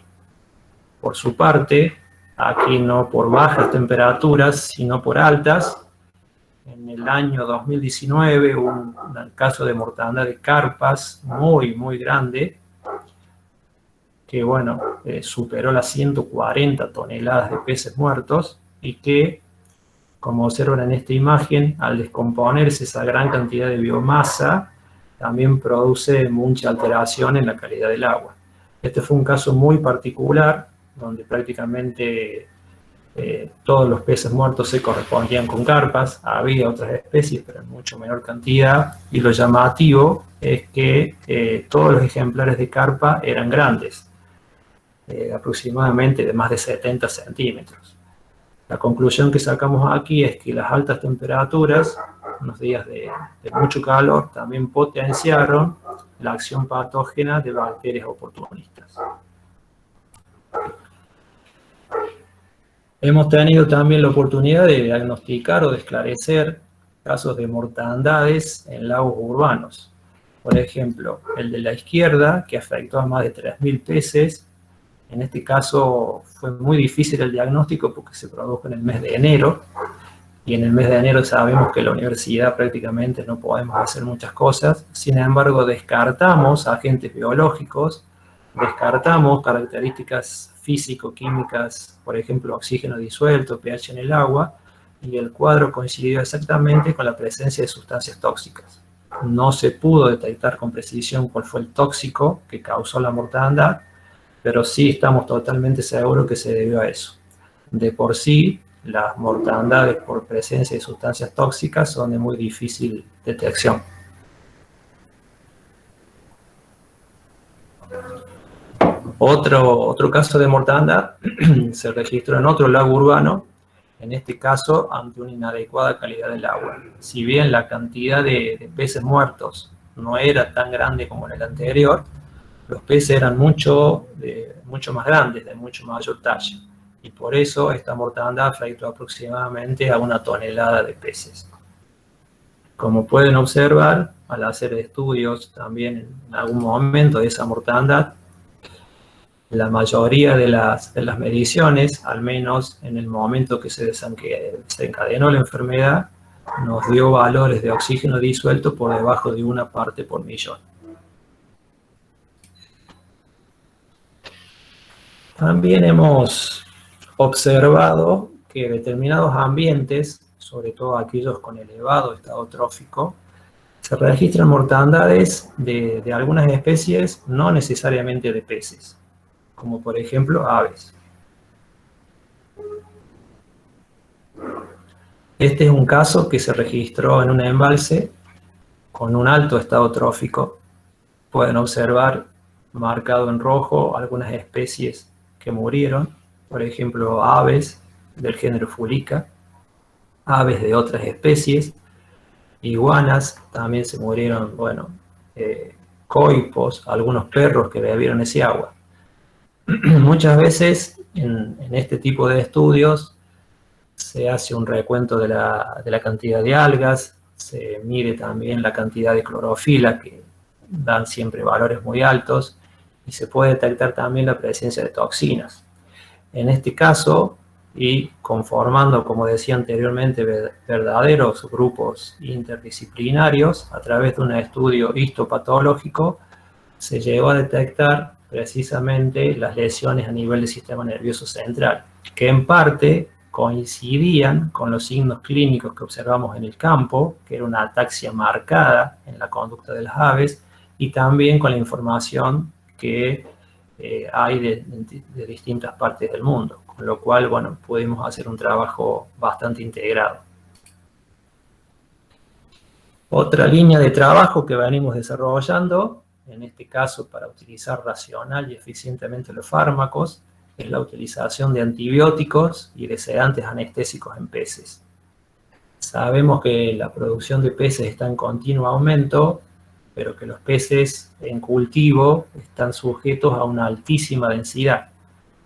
Por su parte, aquí no por bajas temperaturas, sino por altas, en el año 2019 hubo un caso de mortandad de carpas muy grande, que bueno, superó las 140 toneladas de peces muertos y que, como observan en esta imagen, al descomponerse esa gran cantidad de biomasa, también produce mucha alteración en la calidad del agua. Este fue un caso muy particular, donde prácticamente todos los peces muertos se correspondían con carpas. Había otras especies, pero en mucho menor cantidad, y lo llamativo es que todos los ejemplares de carpa eran grandes, aproximadamente de más de 70 centímetros. La conclusión que sacamos aquí es que las altas temperaturas, unos días de mucho calor, también potenciaron la acción patógena de bacterias oportunistas. Hemos tenido también la oportunidad de diagnosticar o de esclarecer casos de mortandades en lagos urbanos. Por ejemplo, el de la izquierda, que afectó a más de 3.000 peces. En este caso fue muy difícil el diagnóstico porque se produjo en el mes de enero. Y en el mes de enero sabemos que en la universidad prácticamente no podemos hacer muchas cosas. Sin embargo, descartamos agentes biológicos, descartamos características físico-químicas, por ejemplo, oxígeno disuelto, pH en el agua, y el cuadro coincidió exactamente con la presencia de sustancias tóxicas. No se pudo detectar con precisión cuál fue el tóxico que causó la mortandad, pero sí estamos totalmente seguros que se debió a eso. De por sí, las mortandades por presencia de sustancias tóxicas son de muy difícil detección. Otro caso de mortandad se registró en otro lago urbano, en este caso ante una inadecuada calidad del agua. Si bien la cantidad de peces muertos no era tan grande como en el anterior, los peces eran mucho más grandes, de mucho mayor talla. Y por eso esta mortandad afectó aproximadamente a 1 tonelada de peces. Como pueden observar, al hacer estudios también en algún momento de esa mortandad, la mayoría de las mediciones, al menos en el momento que se desencadenó la enfermedad, nos dio valores de oxígeno disuelto por debajo de 1 parte por millón. También hemos observado que determinados ambientes, sobre todo aquellos con elevado estado trófico, se registran mortandades de algunas especies, no necesariamente de peces, como por ejemplo aves. Este es un caso que se registró en un embalse con un alto estado trófico. Pueden observar marcado en rojo algunas especies que murieron, por ejemplo aves del género Fulica, aves de otras especies, iguanas también se murieron, bueno, coipos, algunos perros que bebieron ese agua. Muchas veces En este tipo de estudios se hace un recuento de la cantidad de algas, se mide también la cantidad de clorofila, que dan siempre valores muy altos, y se puede detectar también la presencia de toxinas. En este caso, y conformando, como decía anteriormente, verdaderos grupos interdisciplinarios, a través de un estudio histopatológico, se llegó a detectar precisamente las lesiones a nivel del sistema nervioso central, que en parte coincidían con los signos clínicos que observamos en el campo, que era una ataxia marcada en la conducta de las aves, y también con la información que hay de distintas partes del mundo, con lo cual, bueno, pudimos hacer un trabajo bastante integrado. Otra línea de trabajo que venimos desarrollando, en este caso para utilizar racional y eficientemente los fármacos, es la utilización de antibióticos y de sedantes anestésicos en peces. Sabemos que la producción de peces está en continuo aumento, pero que los peces en cultivo están sujetos a una altísima densidad.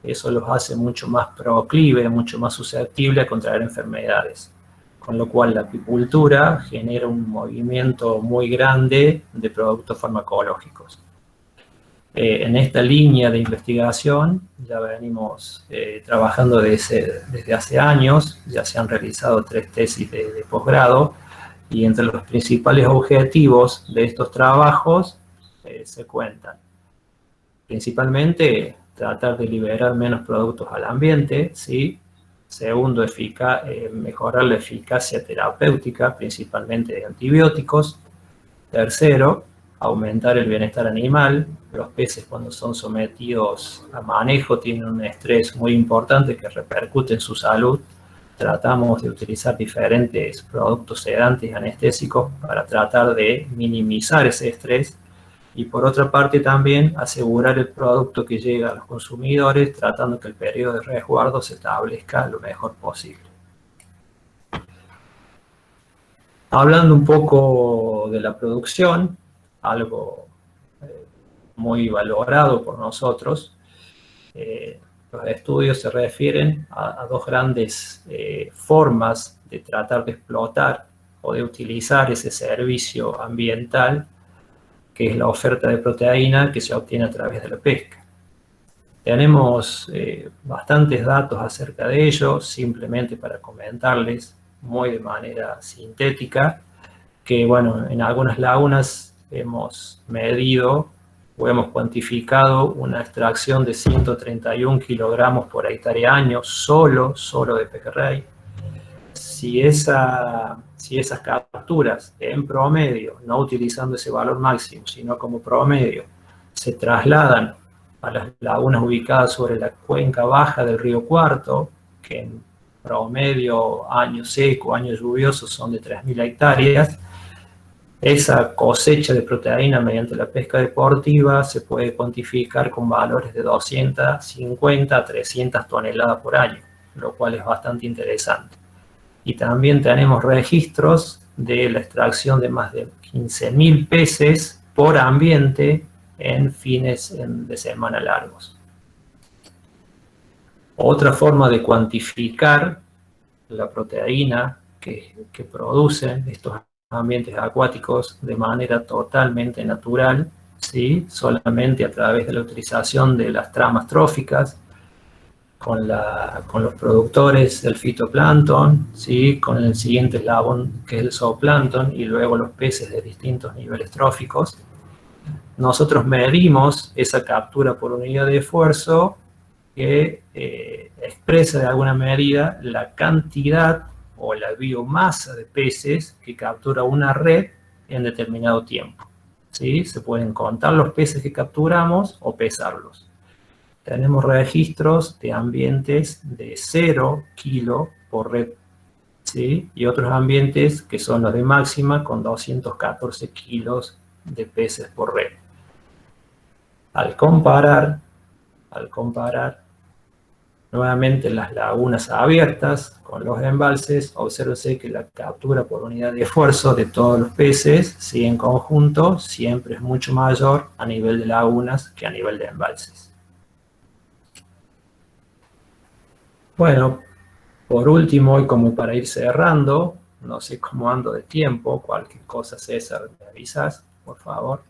Eso los hace mucho más proclive, mucho más susceptibles a contraer enfermedades. Con lo cual la apicultura genera un movimiento muy grande de productos farmacológicos. En esta línea de investigación ya venimos trabajando desde hace años, ya se han realizado 3 tesis de posgrado, y entre los principales objetivos de estos trabajos se cuentan principalmente tratar de liberar menos productos al ambiente, ¿sí? Segundo, mejorar la eficacia terapéutica, principalmente de antibióticos. Tercero, aumentar el bienestar animal. Los peces, cuando son sometidos a manejo, tienen un estrés muy importante que repercute en su salud. Tratamos de utilizar diferentes productos sedantes y anestésicos para tratar de minimizar ese estrés. Y por otra parte también asegurar el producto que llega a los consumidores, tratando que el periodo de resguardo se establezca lo mejor posible. Hablando un poco de la producción, algo muy valorado por nosotros, los estudios se refieren a 2 grandes formas de tratar de explotar o de utilizar ese servicio ambiental, que es la oferta de proteína que se obtiene a través de la pesca. Tenemos bastantes datos acerca de ello, simplemente para comentarles muy de manera sintética, que bueno, en algunas lagunas hemos medido o hemos cuantificado una extracción de 131 kilogramos por hectárea año solo de pejerrey. Si esas capturas en promedio, no utilizando ese valor máximo, sino como promedio, se trasladan a las lagunas ubicadas sobre la cuenca baja del río Cuarto, que en promedio año seco, año lluvioso son de 3.000 hectáreas, esa cosecha de proteína mediante la pesca deportiva se puede cuantificar con valores de 250 a 300 toneladas por año, lo cual es bastante interesante. Y también tenemos registros de la extracción de más de 15.000 peces por ambiente en fines de semana largos. Otra forma de cuantificar la proteína que producen estos ambientes acuáticos de manera totalmente natural, ¿sí? Solamente a través de la utilización de las tramas tróficas, con los productores del fitoplancton, ¿sí? Con el siguiente eslabón que es el zooplancton, y luego los peces de distintos niveles tróficos. Nosotros medimos esa captura por unidad de esfuerzo que expresa de alguna medida la cantidad o la biomasa de peces que captura una red en determinado tiempo, ¿sí? Se pueden contar los peces que capturamos o pesarlos. Tenemos registros de ambientes de 0 kilo por red, ¿sí? Y otros ambientes que son los de máxima con 214 kilos de peces por red. Al comparar nuevamente las lagunas abiertas con los embalses, obsérvese que la captura por unidad de esfuerzo de todos los peces, ¿sí? En conjunto, siempre es mucho mayor a nivel de lagunas que a nivel de embalses. Bueno, por último, y como para ir cerrando, no sé cómo ando de tiempo, cualquier cosa, César, me avisas, por favor.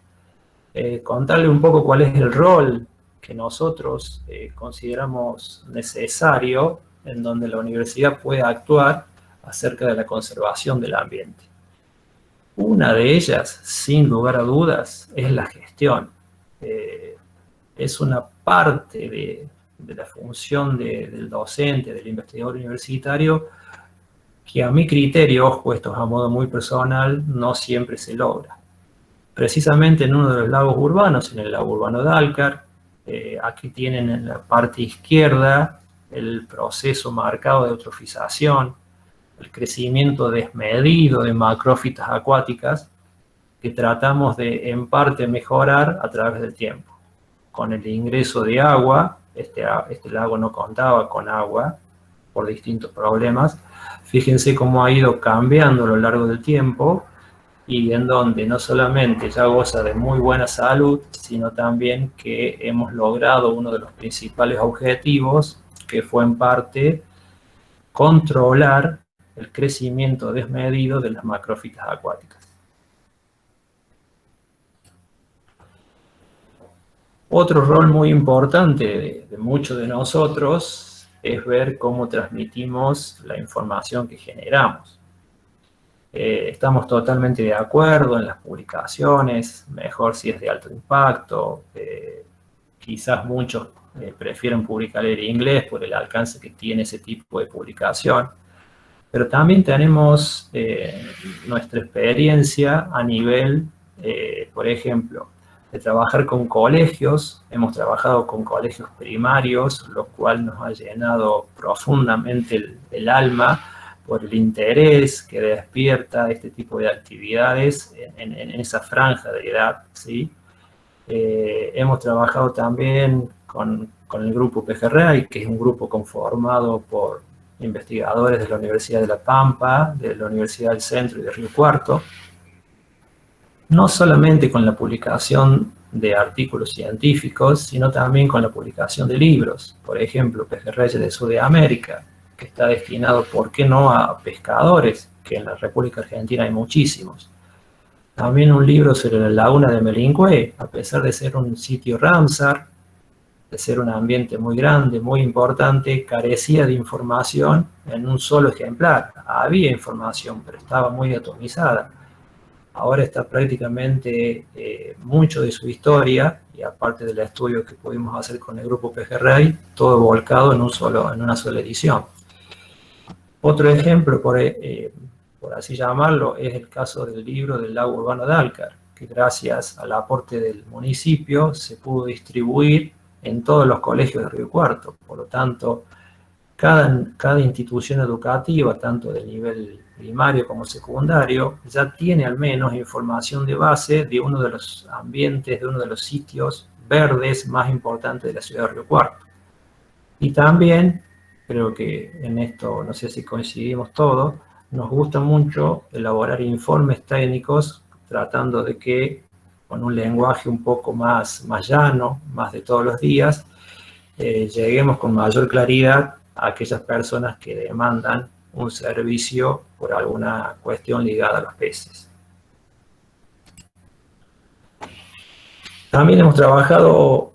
Contarle un poco cuál es el rol que nosotros consideramos necesario en donde la universidad puede actuar acerca de la conservación del ambiente. Una de ellas, sin lugar a dudas, es la gestión. Es una parte de la función del docente, del investigador universitario, que a mi criterio, ojo, esto es a modo muy personal, no siempre se logra. Precisamente en uno de los lagos urbanos, en el lago urbano de Alcar, aquí tienen en la parte izquierda el proceso marcado de eutrofización, el crecimiento desmedido de macrófitas acuáticas que tratamos de en parte mejorar a través del tiempo. Con el ingreso de agua, este lago no contaba con agua por distintos problemas. Fíjense cómo ha ido cambiando a lo largo del tiempo y en donde no solamente ya goza de muy buena salud, sino también que hemos logrado uno de los principales objetivos, que fue en parte controlar el crecimiento desmedido de las macrófitas acuáticas. Otro rol muy importante de muchos de nosotros es ver cómo transmitimos la información que generamos. Estamos totalmente de acuerdo en las publicaciones, mejor si es de alto impacto. Quizás muchos prefieren publicar en inglés por el alcance que tiene ese tipo de publicación. Pero también tenemos nuestra experiencia a nivel, por ejemplo, de trabajar con colegios. Hemos trabajado con colegios primarios, lo cual nos ha llenado profundamente el alma por el interés que despierta este tipo de actividades en esa franja de edad, ¿sí? Hemos trabajado también con el grupo Pejerrey, que es un grupo conformado por investigadores de la Universidad de La Pampa, de la Universidad del Centro y de Río Cuarto, no solamente con la publicación de artículos científicos, sino también con la publicación de libros. Por ejemplo, Pejerreyes de Sudamérica, que está destinado, ¿por qué no?, a pescadores, que en la República Argentina hay muchísimos. También un libro sobre la laguna de Melincue, a pesar de ser un sitio Ramsar, de ser un ambiente muy grande, muy importante, carecía de información en un solo ejemplar. Había información, pero estaba muy atomizada. Ahora está prácticamente mucho de su historia, y aparte del estudio que pudimos hacer con el grupo Pejerrey, todo volcado en una sola edición. Otro ejemplo, por así llamarlo, es el caso del libro del lago urbano de Alcar, que gracias al aporte del municipio se pudo distribuir en todos los colegios de Río Cuarto. Por lo tanto, cada institución educativa, tanto de nivel primario como secundario, ya tiene al menos información de base de uno de los ambientes, de uno de los sitios verdes más importantes de la ciudad de Río Cuarto. Y también, creo que en esto, no sé si coincidimos todos, nos gusta mucho elaborar informes técnicos tratando de que, con un lenguaje un poco más llano, más de todos los días, lleguemos con mayor claridad a aquellas personas que demandan un servicio por alguna cuestión ligada a los peces. También hemos trabajado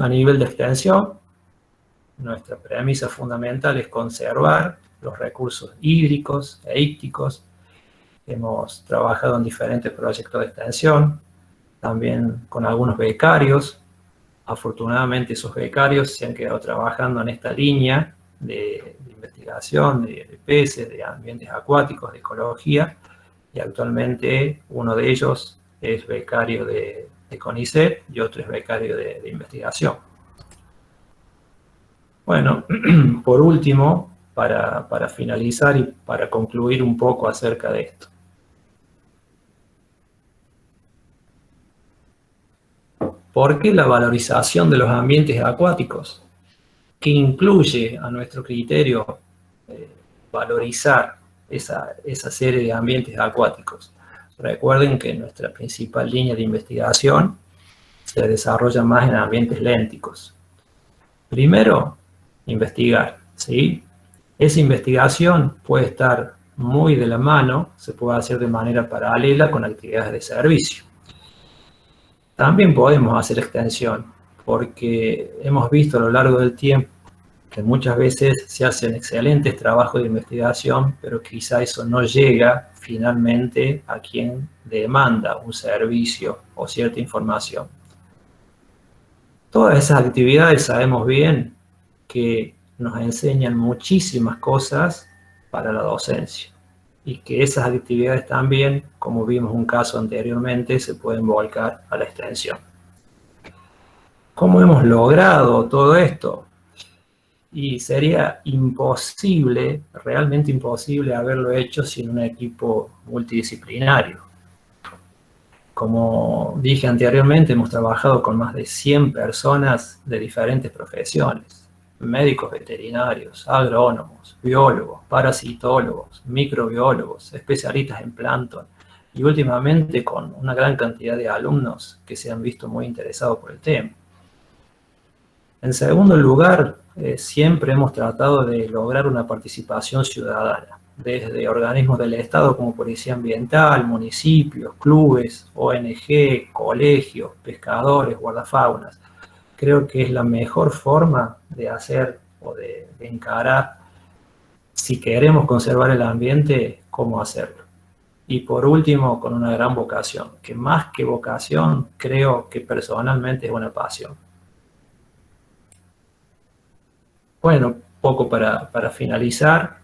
a nivel de extensión. Nuestra premisa fundamental es conservar los recursos hídricos e ícticos. Hemos trabajado en diferentes proyectos de extensión, también con algunos becarios. Afortunadamente esos becarios se han quedado trabajando en esta línea de investigación de peces, de ambientes acuáticos, de ecología, y actualmente uno de ellos es becario de CONICET y otro es becario de investigación. Bueno, por último, para finalizar y para concluir un poco acerca de esto. ¿Por qué la valorización de los ambientes acuáticos? ¿Qué incluye a nuestro criterio valorizar esa serie de ambientes acuáticos? Recuerden que nuestra principal línea de investigación se desarrolla más en ambientes lénticos. Primero, investigar, ¿sí? Esa investigación puede estar muy de la mano, se puede hacer de manera paralela con actividades de servicio. También podemos hacer extensión, porque hemos visto a lo largo del tiempo que muchas veces se hacen excelentes trabajos de investigación, pero quizá eso no llega finalmente a quien demanda un servicio o cierta información. Todas esas actividades sabemos bien que nos enseñan muchísimas cosas para la docencia y que esas actividades también, como vimos un caso anteriormente, se pueden volcar a la extensión. ¿Cómo hemos logrado todo esto? Y sería imposible, realmente imposible haberlo hecho sin un equipo multidisciplinario. Como dije anteriormente, hemos trabajado con más de 100 personas de diferentes profesiones, médicos veterinarios, agrónomos, biólogos, parasitólogos, microbiólogos, especialistas en plancton y últimamente con una gran cantidad de alumnos que se han visto muy interesados por el tema. En segundo lugar, siempre hemos tratado de lograr una participación ciudadana, desde organismos del Estado como Policía Ambiental, municipios, clubes, ONG, colegios, pescadores, guardafaunas. Creo que es la mejor forma de hacer o de encarar, si queremos conservar el ambiente, cómo hacerlo. Y por último, con una gran vocación, que más que vocación, creo que personalmente es una pasión. Bueno, poco para finalizar,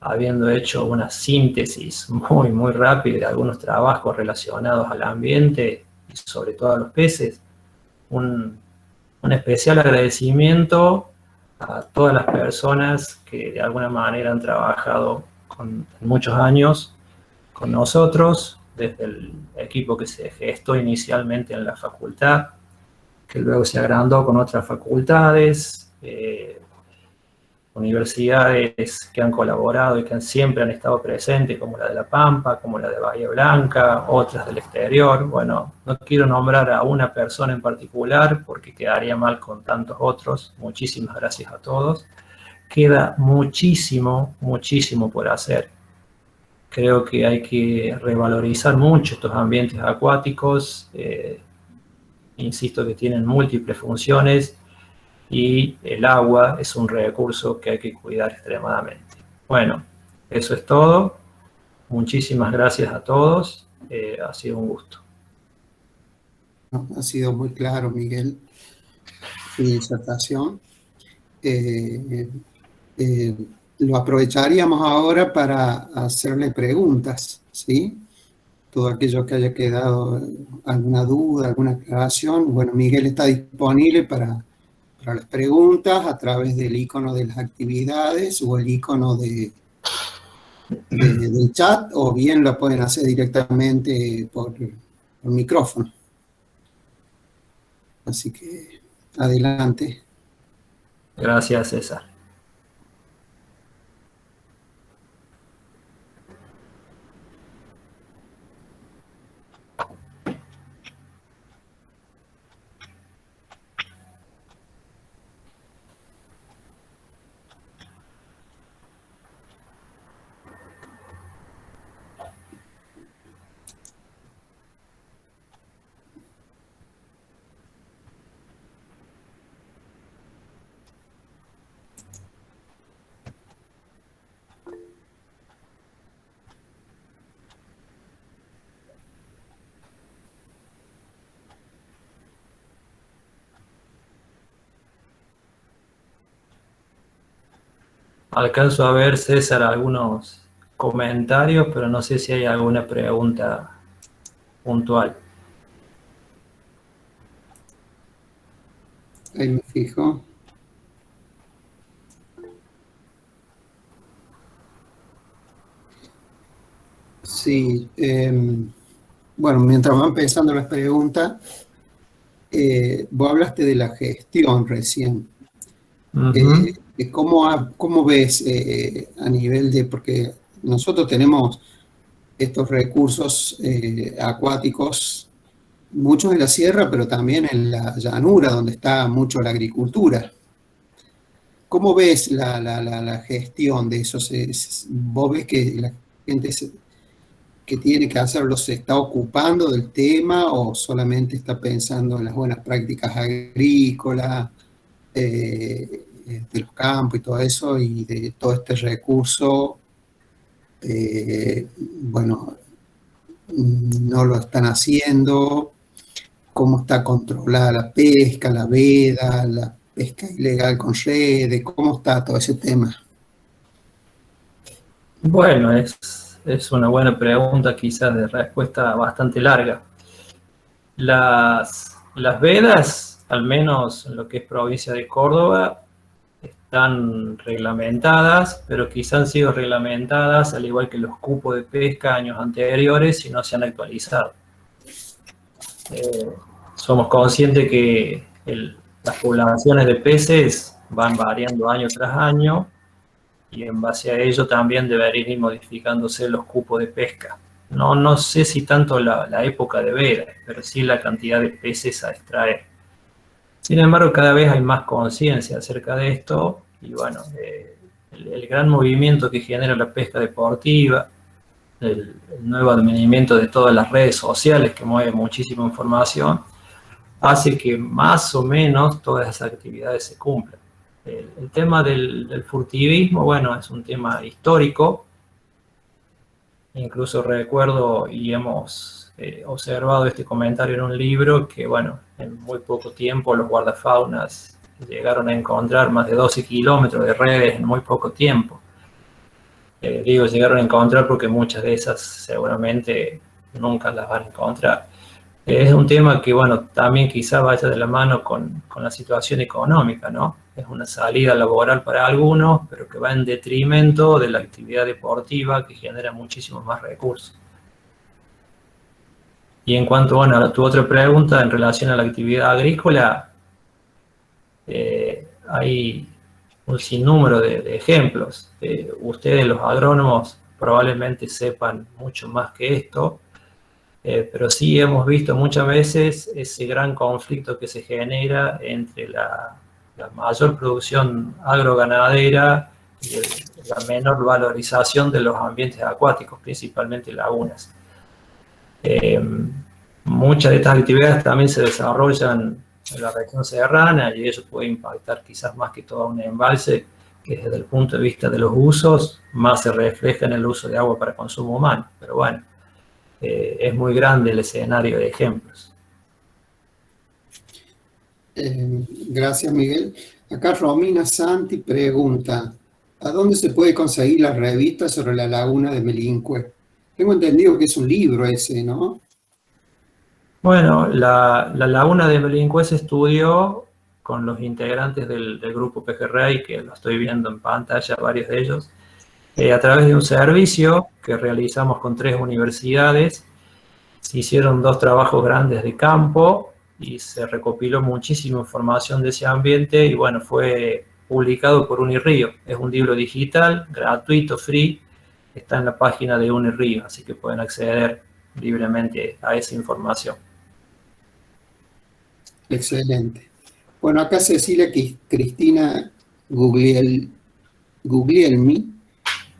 habiendo hecho una síntesis muy rápida de algunos trabajos relacionados al ambiente y sobre todo a los peces, un especial agradecimiento a todas las personas que de alguna manera han trabajado muchos años con nosotros, desde el equipo que se gestó inicialmente en la facultad, que luego se agrandó con otras facultades, universidades que han colaborado y que siempre han estado presentes, como la de La Pampa, como la de Bahía Blanca, otras del exterior. Bueno, no quiero nombrar a una persona en particular porque quedaría mal con tantos otros. Muchísimas gracias a todos. Queda muchísimo por hacer. Creo que hay que revalorizar mucho estos ambientes acuáticos. Insisto que tienen múltiples funciones y el agua es un recurso que hay que cuidar extremadamente. Bueno, eso es todo. Muchísimas gracias a todos. Ha sido un gusto. Ha sido muy claro, Miguel, su disertación. Lo aprovecharíamos ahora para hacerle preguntas, ¿sí? Todo aquello que haya quedado alguna duda, alguna aclaración. Bueno, Miguel está disponible para las preguntas a través del icono de las actividades o el icono del chat, o bien lo pueden hacer directamente por micrófono. Así que adelante. Gracias, César. Alcanzo a ver, César, algunos comentarios, pero no sé si hay alguna pregunta puntual. Ahí me fijo. Sí, bueno, mientras van empezando las preguntas, vos hablaste de la gestión recién. ¿Cómo ves a nivel de, porque nosotros tenemos estos recursos acuáticos, muchos en la sierra, pero también en la llanura, donde está mucho la agricultura? ¿Cómo ves la gestión de eso? ¿Vos ves que la gente que tiene que hacerlo se está ocupando del tema o solamente está pensando en las buenas prácticas agrícolas, de los campos y todo eso, y de todo este recurso, bueno, no lo están haciendo? ¿Cómo está controlada la pesca, la veda, la pesca ilegal con redes? ¿Cómo está todo ese tema? Bueno, es una buena pregunta, quizás de respuesta bastante larga. Las vedas, al menos en lo que es provincia de Córdoba, están reglamentadas, pero quizás han sido reglamentadas al igual que los cupos de pesca años anteriores y no se han actualizado. Somos conscientes que las poblaciones de peces van variando año tras año y en base a ello también deberían ir modificándose los cupos de pesca. No sé si tanto la época de veda, pero sí la cantidad de peces a extraer. Sin embargo, cada vez hay más conciencia acerca de esto y bueno, el gran movimiento que genera la pesca deportiva, el nuevo advenimiento de todas las redes sociales que mueven muchísima información, hace que más o menos todas esas actividades se cumplan. El tema del furtivismo, bueno, es un tema histórico. Incluso recuerdo y hemos observado este comentario en un libro que, bueno, en muy poco tiempo los guardafaunas llegaron a encontrar más de 12 kilómetros de redes en muy poco tiempo. Digo, llegaron a encontrar porque muchas de esas seguramente nunca las van a encontrar. Es un tema que, bueno, también quizá vaya de la mano con la situación económica, ¿no? Es una salida laboral para algunos, pero que va en detrimento de la actividad deportiva que genera muchísimos más recursos. Y en cuanto, bueno, a tu otra pregunta en relación a la actividad agrícola, hay un sinnúmero de ejemplos. Ustedes, los agrónomos, probablemente sepan mucho más que esto. Pero sí hemos visto muchas veces ese gran conflicto que se genera entre la mayor producción agroganadera y la menor valorización de los ambientes acuáticos, principalmente lagunas. Muchas de estas actividades también se desarrollan en la región serrana y eso puede impactar quizás más que todo un embalse que desde el punto de vista de los usos más se refleja en el uso de agua para consumo humano. Pero bueno, es muy grande el escenario de ejemplos. Gracias, Miguel. Acá Romina Santi pregunta, ¿a dónde se puede conseguir la revista sobre la laguna de Melincue? Tengo entendido que es un libro ese, ¿no? Bueno, la laguna de Melincue se estudió con los integrantes del grupo Pejerrey, que lo estoy viendo en pantalla, varios de ellos, a través de un servicio que realizamos con 3 universidades. Se hicieron 2 trabajos grandes de campo y se recopiló muchísima información de ese ambiente y bueno, fue publicado por Unirío. Es un libro digital, gratuito, free, está en la página de Unirío, así que pueden acceder libremente a esa información. Excelente. Bueno, acá Cecilia Cristina Guglielmi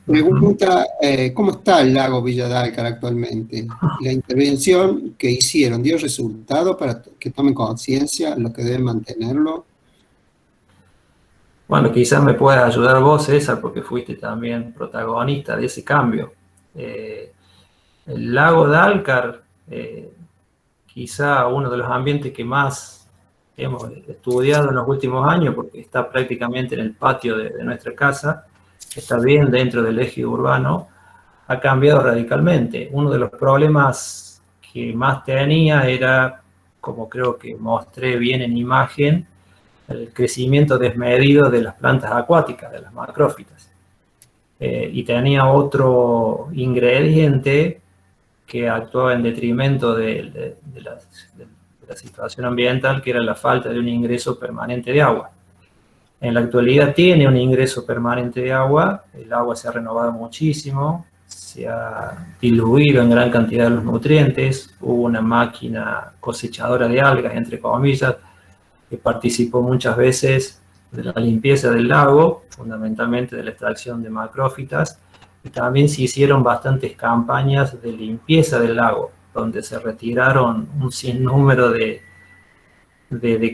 pregunta, ¿cómo está el lago Villa de Álcar actualmente? La intervención que hicieron, ¿dio resultado para que tomen conciencia lo que deben mantenerlo? Bueno, quizás me puedas ayudar vos, César, porque fuiste también protagonista de ese cambio. El lago de Álcar, quizá uno de los ambientes que más hemos estudiado en los últimos años, porque está prácticamente en el patio de nuestra casa, está bien dentro del eje urbano, ha cambiado radicalmente. Uno de los problemas que más tenía era, como creo que mostré bien en imagen, el crecimiento desmedido de las plantas acuáticas, de las macrófitas. Y tenía otro ingrediente que actuaba en detrimento de la situación ambiental, que era la falta de un ingreso permanente de agua. En la actualidad tiene un ingreso permanente de agua, el agua se ha renovado muchísimo, se ha diluido en gran cantidad de los nutrientes, hubo una máquina cosechadora de algas, entre comillas, que participó muchas veces de la limpieza del lago, fundamentalmente de la extracción de macrófitas, y también se hicieron bastantes campañas de limpieza del lago, donde se retiraron un sinnúmero de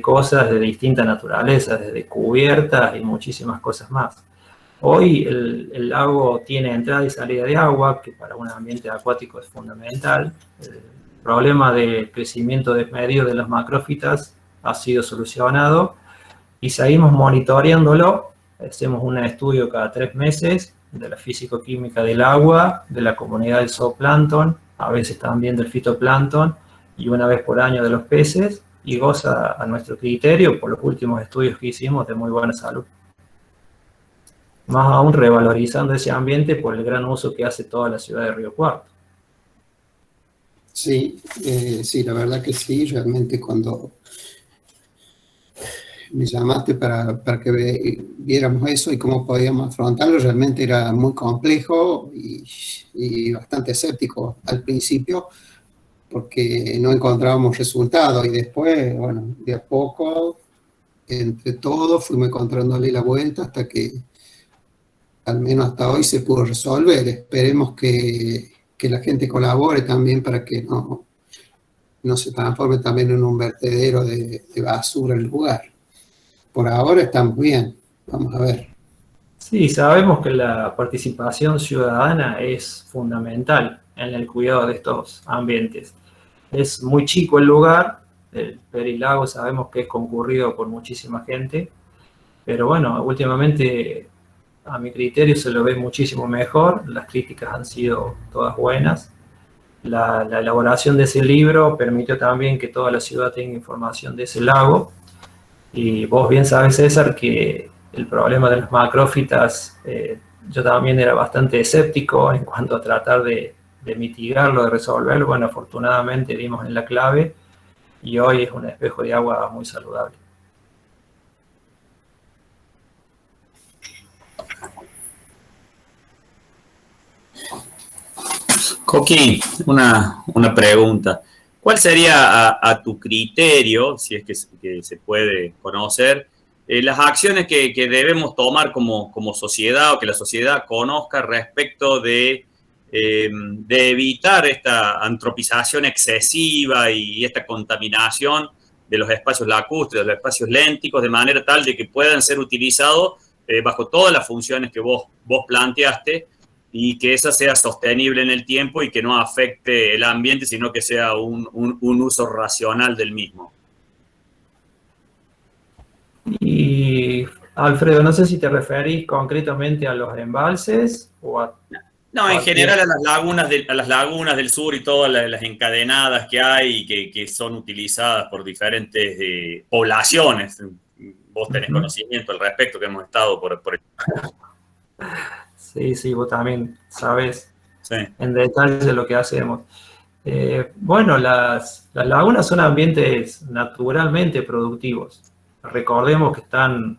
cosas de distinta naturaleza, desde cubiertas y muchísimas cosas más. Hoy el lago tiene entrada y salida de agua, que para un ambiente acuático es fundamental. El problema de crecimiento desmedido de las macrófitas ha sido solucionado y seguimos monitoreándolo. Hacemos un estudio cada 3 meses de la físico-química del agua, de la comunidad del zooplancton, a veces también del fitoplancton, y una vez por año de los peces, y goza a nuestro criterio, por los últimos estudios que hicimos, de muy buena salud. Más aún revalorizando ese ambiente por el gran uso que hace toda la ciudad de Río Cuarto. Sí, sí, la verdad que sí, realmente cuando me llamaste para que viéramos eso y cómo podíamos afrontarlo, realmente era muy complejo y bastante escéptico al principio, porque no encontrábamos resultados, y después, bueno, de a poco, entre todos, fuimos encontrándole la vuelta hasta que, al menos hasta hoy, se pudo resolver. Esperemos que la gente colabore también para que no se transforme también en un vertedero de basura el lugar. Por ahora estamos bien, vamos a ver. Sí, sabemos que la participación ciudadana es fundamental en el cuidado de estos ambientes. Es muy chico el lugar, el Perilago sabemos que es concurrido por muchísima gente, pero bueno, últimamente a mi criterio se lo ve muchísimo mejor, las críticas han sido todas buenas. La elaboración de ese libro permitió también que toda la ciudad tenga información de ese lago, y vos bien sabes, César, que el problema de las macrófitas, yo también era bastante escéptico en cuanto a tratar de mitigarlo, de resolverlo. Bueno, afortunadamente dimos en la clave y hoy es un espejo de agua muy saludable. Coqui, una pregunta. ¿Cuál sería a tu criterio, si es que se puede conocer, las acciones que debemos tomar como sociedad, o que la sociedad conozca respecto de evitar esta antropización excesiva y esta contaminación de los espacios lacustres, de los espacios lénticos, de manera tal de que puedan ser utilizados bajo todas las funciones que vos planteaste, y que esa sea sostenible en el tiempo y que no afecte el ambiente, sino que sea un uso racional del mismo? Y Alfredo, no sé si te referís concretamente a los embalses o a... No, en general a las lagunas del sur y todas las encadenadas que hay y que son utilizadas por diferentes poblaciones. Vos tenés conocimiento al respecto, que hemos estado por Sí, vos también sabés sí, en detalle lo que hacemos. Bueno, las lagunas son ambientes naturalmente productivos. Recordemos que están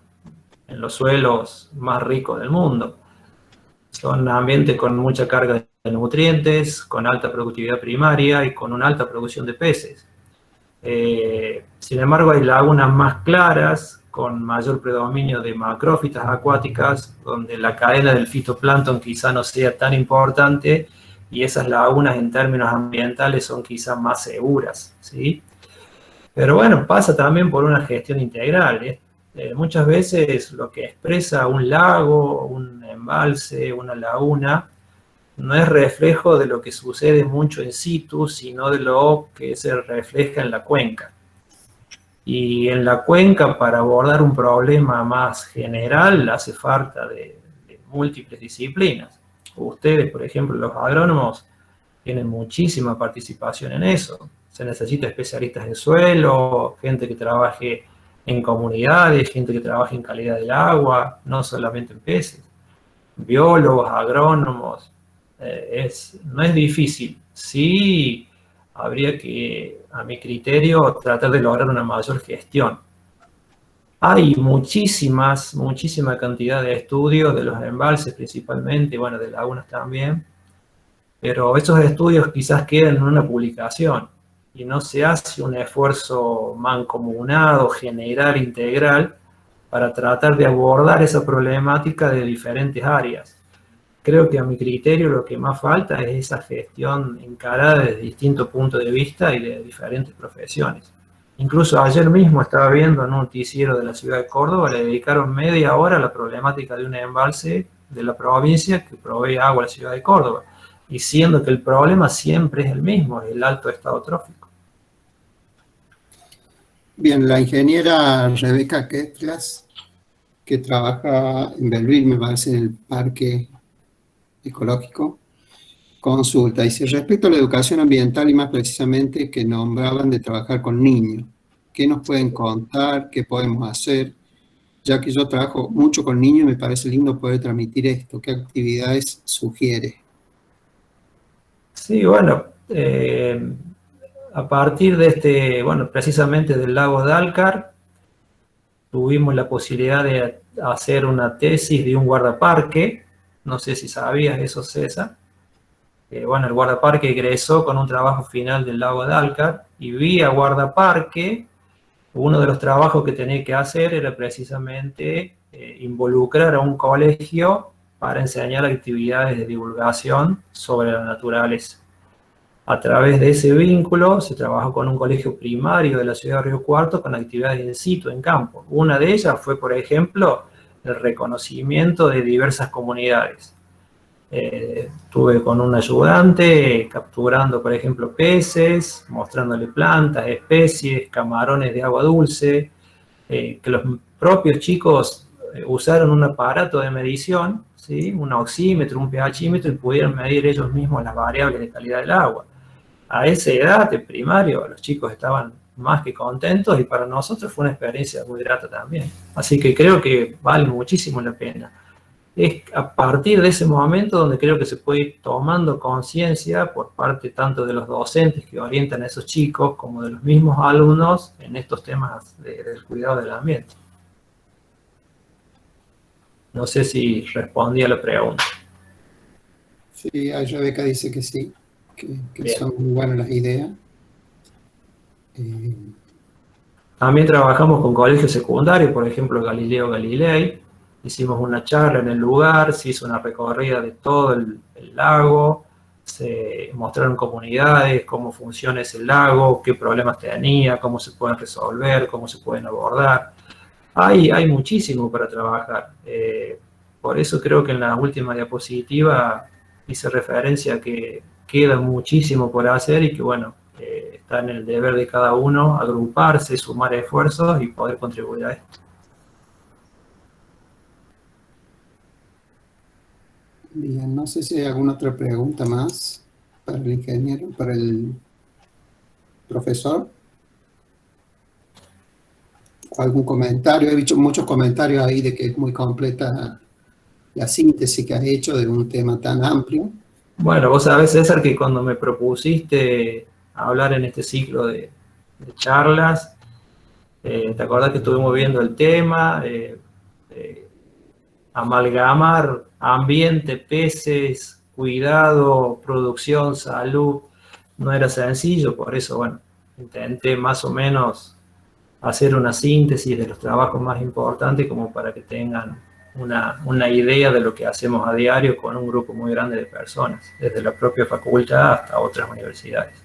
en los suelos más ricos del mundo. Son ambientes con mucha carga de nutrientes, con alta productividad primaria y con una alta producción de peces. Sin embargo, hay lagunas más claras, con mayor predominio de macrófitas acuáticas, donde la cadena del fitoplancton quizá no sea tan importante, y esas lagunas en términos ambientales son quizá más seguras, ¿sí? Pero bueno, pasa también por una gestión integral. Muchas veces lo que expresa un lago, un embalse, una laguna, no es reflejo de lo que sucede mucho in situ, sino de lo que se refleja en la cuenca. Y en la cuenca, para abordar un problema más general, hace falta de múltiples disciplinas. Ustedes, por ejemplo, los agrónomos, tienen muchísima participación en eso. Se necesita especialistas en suelo, gente que trabaje en comunidades, gente que trabaje en calidad del agua, no solamente en peces. Biólogos, agrónomos, no es difícil. Sí, habría que, a mi criterio, tratar de lograr una mayor gestión. Hay muchísima cantidad de estudios de los embalses principalmente, bueno, de lagunas también, pero esos estudios quizás quedan en una publicación y no se hace un esfuerzo mancomunado, general, integral, para tratar de abordar esa problemática de diferentes áreas. Creo que a mi criterio lo que más falta es esa gestión encarada desde distintos puntos de vista y de diferentes profesiones. Incluso ayer mismo estaba viendo en un noticiero de la ciudad de Córdoba, le dedicaron media hora a la problemática de un embalse de la provincia que provee agua a la ciudad de Córdoba, y siendo que el problema siempre es el mismo, el alto estado trófico. Bien, la ingeniera Rebeca Ketlas, que trabaja en Belville, me parece, en el parque ecológico, consulta. Dice, respecto a la educación ambiental y más precisamente que nombraban de trabajar con niños, ¿qué nos pueden contar? ¿Qué podemos hacer? Ya que yo trabajo mucho con niños, me parece lindo poder transmitir esto. ¿Qué actividades sugiere? Sí, bueno, a partir de precisamente del lago Dálcar, tuvimos la posibilidad de hacer una tesis de un guardaparque. No sé si sabías eso, César. El guardaparque egresó con un trabajo final del lago Dálcar, y vía guardaparque, uno de los trabajos que tenía que hacer era precisamente involucrar a un colegio para enseñar actividades de divulgación sobre la naturaleza. A través de ese vínculo se trabajó con un colegio primario de la ciudad de Río Cuarto con actividades in situ, en campo. Una de ellas fue, por ejemplo, el reconocimiento de diversas comunidades. Estuve con un ayudante capturando, por ejemplo, peces, mostrándole plantas, especies, camarones de agua dulce, que los propios chicos usaron un aparato de medición, ¿sí? Un oxímetro, un pHímetro, y pudieron medir ellos mismos las variables de calidad del agua. A esa edad, de primario, los chicos estaban más que contentos, y para nosotros fue una experiencia muy grata también. Así que creo que vale muchísimo la pena. Es a partir de ese momento donde creo que se puede ir tomando conciencia por parte tanto de los docentes que orientan a esos chicos como de los mismos alumnos en estos temas del cuidado del ambiente. No sé si respondí a la pregunta. Sí, Rebeca dice que sí, que son muy buenas las ideas. También trabajamos con colegios secundarios, por ejemplo, Galileo Galilei. Hicimos una charla en el lugar, se hizo una recorrida de todo el lago, se mostraron comunidades, cómo funciona ese lago, qué problemas tenía, cómo se pueden resolver, cómo se pueden abordar. Hay muchísimo para trabajar. Por eso creo que en la última diapositiva hice referencia a que queda muchísimo por hacer, y que está en el deber de cada uno agruparse, sumar esfuerzos y poder contribuir a esto. Bien, no sé si hay alguna otra pregunta más para el ingeniero, para el profesor. ¿Algún comentario? He visto muchos comentarios ahí de que es muy completa la síntesis que has hecho de un tema tan amplio. Bueno, vos sabés, César, que cuando me propusiste hablar en este ciclo de charlas, ¿te acordás que estuvimos viendo el tema? Amalgamar ambiente, peces, cuidado, producción, salud, no era sencillo. Por eso, intenté más o menos hacer una síntesis de los trabajos más importantes, como para que tengan una idea de lo que hacemos a diario con un grupo muy grande de personas, desde la propia facultad hasta otras universidades.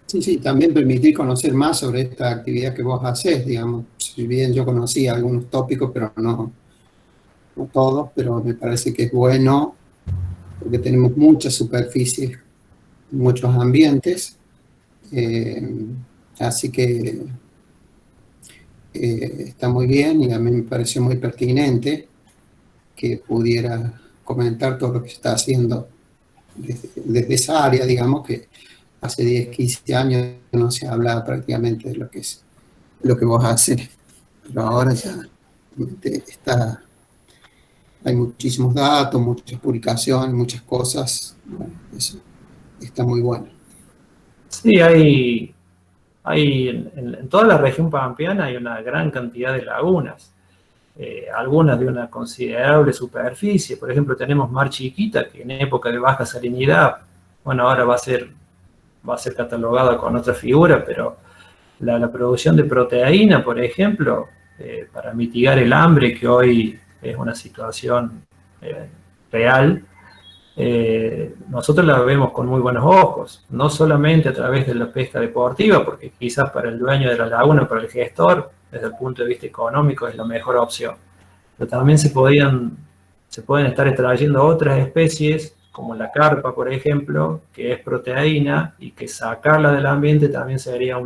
Sí, también permitir conocer más sobre esta actividad que vos hacés, digamos. Si bien yo conocí algunos tópicos, pero no todos, pero me parece que es bueno, porque tenemos muchas superficies, muchos ambientes, así que está muy bien, y a mí me pareció muy pertinente que pudiera comentar todo lo que se está haciendo desde esa área, digamos, que hace 10, 15 años no se hablaba prácticamente de lo que vos haces, pero ahora ya hay muchísimos datos, muchas publicaciones, muchas cosas. Bueno, eso está muy bueno. Sí, hay en toda la región pampeana hay una gran cantidad de lagunas, algunas de una considerable superficie. Por ejemplo, tenemos Mar Chiquita, que en época de baja salinidad, ahora va a ser catalogada con otra figura, pero la producción de proteína, por ejemplo, para mitigar el hambre, que hoy es una situación real, nosotros la vemos con muy buenos ojos, no solamente a través de la pesca deportiva, porque quizás para el dueño de la laguna, para el gestor, desde el punto de vista económico es la mejor opción, pero también se pueden estar extrayendo otras especies, como la carpa, por ejemplo, que es proteína, y que sacarla del ambiente también sería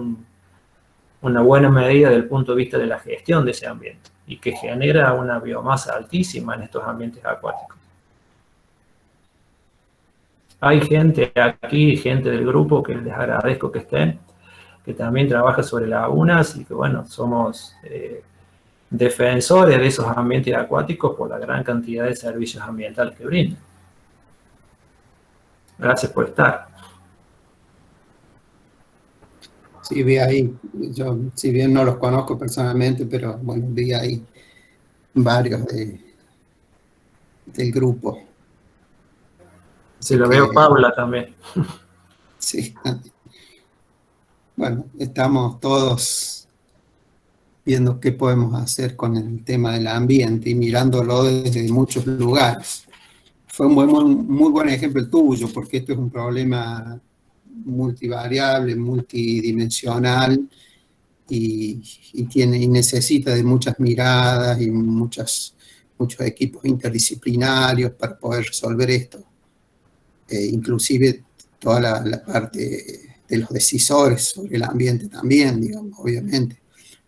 una buena medida desde el punto de vista de la gestión de ese ambiente, y que genera una biomasa altísima en estos ambientes acuáticos. Hay gente aquí, gente del grupo, que les agradezco que estén, que también trabaja sobre lagunas, y que bueno, somos defensores de esos ambientes acuáticos por la gran cantidad de servicios ambientales que brindan. Gracias por estar. Sí, vi ahí, yo si bien no los conozco personalmente, pero bueno, vi ahí varios del grupo. Se lo veo Paula también. Sí. Bueno, estamos todos viendo qué podemos hacer con el tema del ambiente y mirándolo desde muchos lugares. Fue un muy buen ejemplo el tuyo, porque esto es un problema multivariable, multidimensional, y necesita de muchas miradas y muchos equipos interdisciplinarios para poder resolver esto. Inclusive toda la parte de los decisores sobre el ambiente también, digamos, obviamente.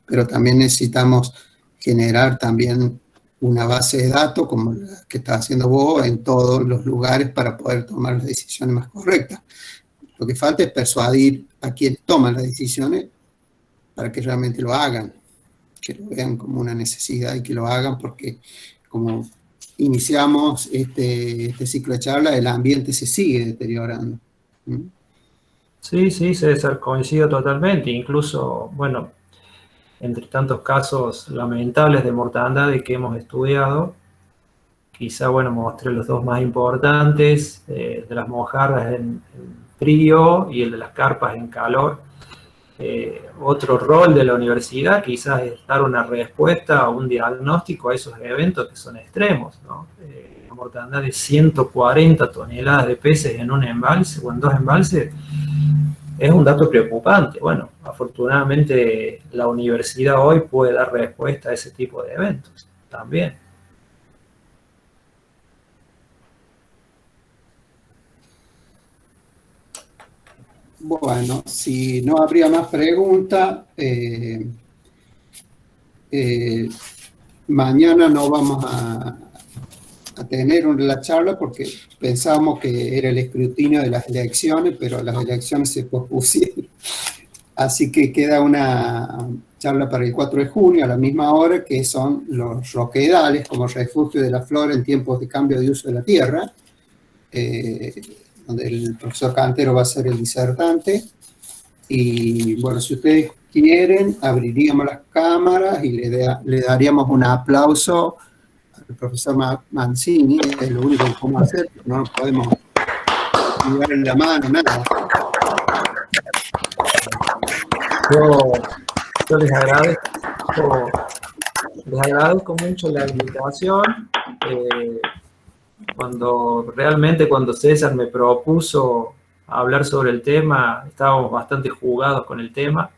Pero también necesitamos generar también una base de datos como la que estás haciendo vos en todos los lugares para poder tomar las decisiones más correctas. Lo que falta es persuadir a quienes toman las decisiones para que realmente lo hagan, que lo vean como una necesidad y que lo hagan, porque como iniciamos este ciclo de charla, el ambiente se sigue deteriorando. Sí, César, coincido totalmente. Incluso, bueno, entre tantos casos lamentables de mortandad que hemos estudiado, quizá, bueno, mostré los dos más importantes, de las mojarras en frío y el de las carpas en calor. Otro rol de la universidad quizás es dar una respuesta o un diagnóstico a esos eventos que son extremos, ¿no? La mortandad de 140 toneladas de peces en un embalse o en dos embalses es un dato preocupante. Bueno, afortunadamente la universidad hoy puede dar respuesta a ese tipo de eventos también. Bueno, si no habría más preguntas, mañana no vamos a tener la charla porque pensábamos que era el escrutinio de las elecciones, pero las elecciones se pospusieron. Así que queda una charla para el 4 de junio a la misma hora, que son los roquedales como refugio de la flora en tiempos de cambio de uso de la tierra, donde el profesor Cantero va a ser el disertante. Y bueno, si ustedes quieren, abriríamos las cámaras y le daríamos un aplauso al profesor Mancini. Es lo único que podemos hacer, no nos podemos llevar en la mano, nada. Yo les agradezco mucho la invitación. Cuando César me propuso hablar sobre el tema, estábamos bastante jugados con el tema.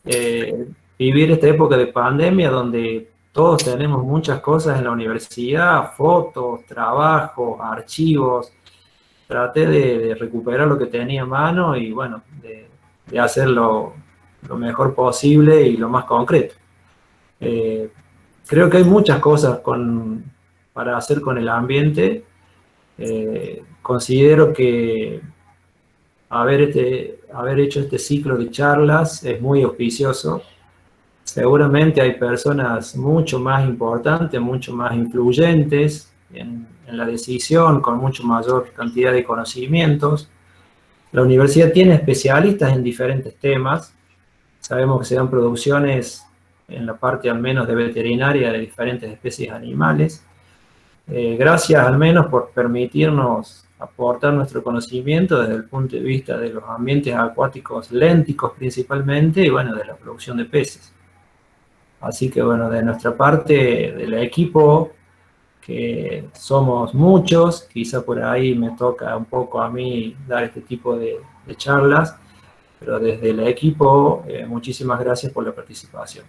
Vivir esta época de pandemia donde todos tenemos muchas cosas en la universidad, fotos, trabajos, archivos. Traté de recuperar lo que tenía a mano y bueno, de hacerlo lo mejor posible y lo más concreto. Creo que hay muchas cosas para hacer con el ambiente. Considero que haber hecho este ciclo de charlas es muy auspicioso. Seguramente hay personas mucho más importantes, mucho más influyentes en la decisión, con mucho mayor cantidad de conocimientos. La universidad tiene especialistas en diferentes temas. Sabemos que se dan producciones en la parte al menos de veterinaria de diferentes especies animales. Gracias al menos por permitirnos aportar nuestro conocimiento desde el punto de vista de los ambientes acuáticos lénticos principalmente, y bueno, de la producción de peces. Así que bueno, de nuestra parte, del equipo, que somos muchos, quizá por ahí me toca un poco a mí dar este tipo de charlas, pero desde el equipo, muchísimas gracias por la participación.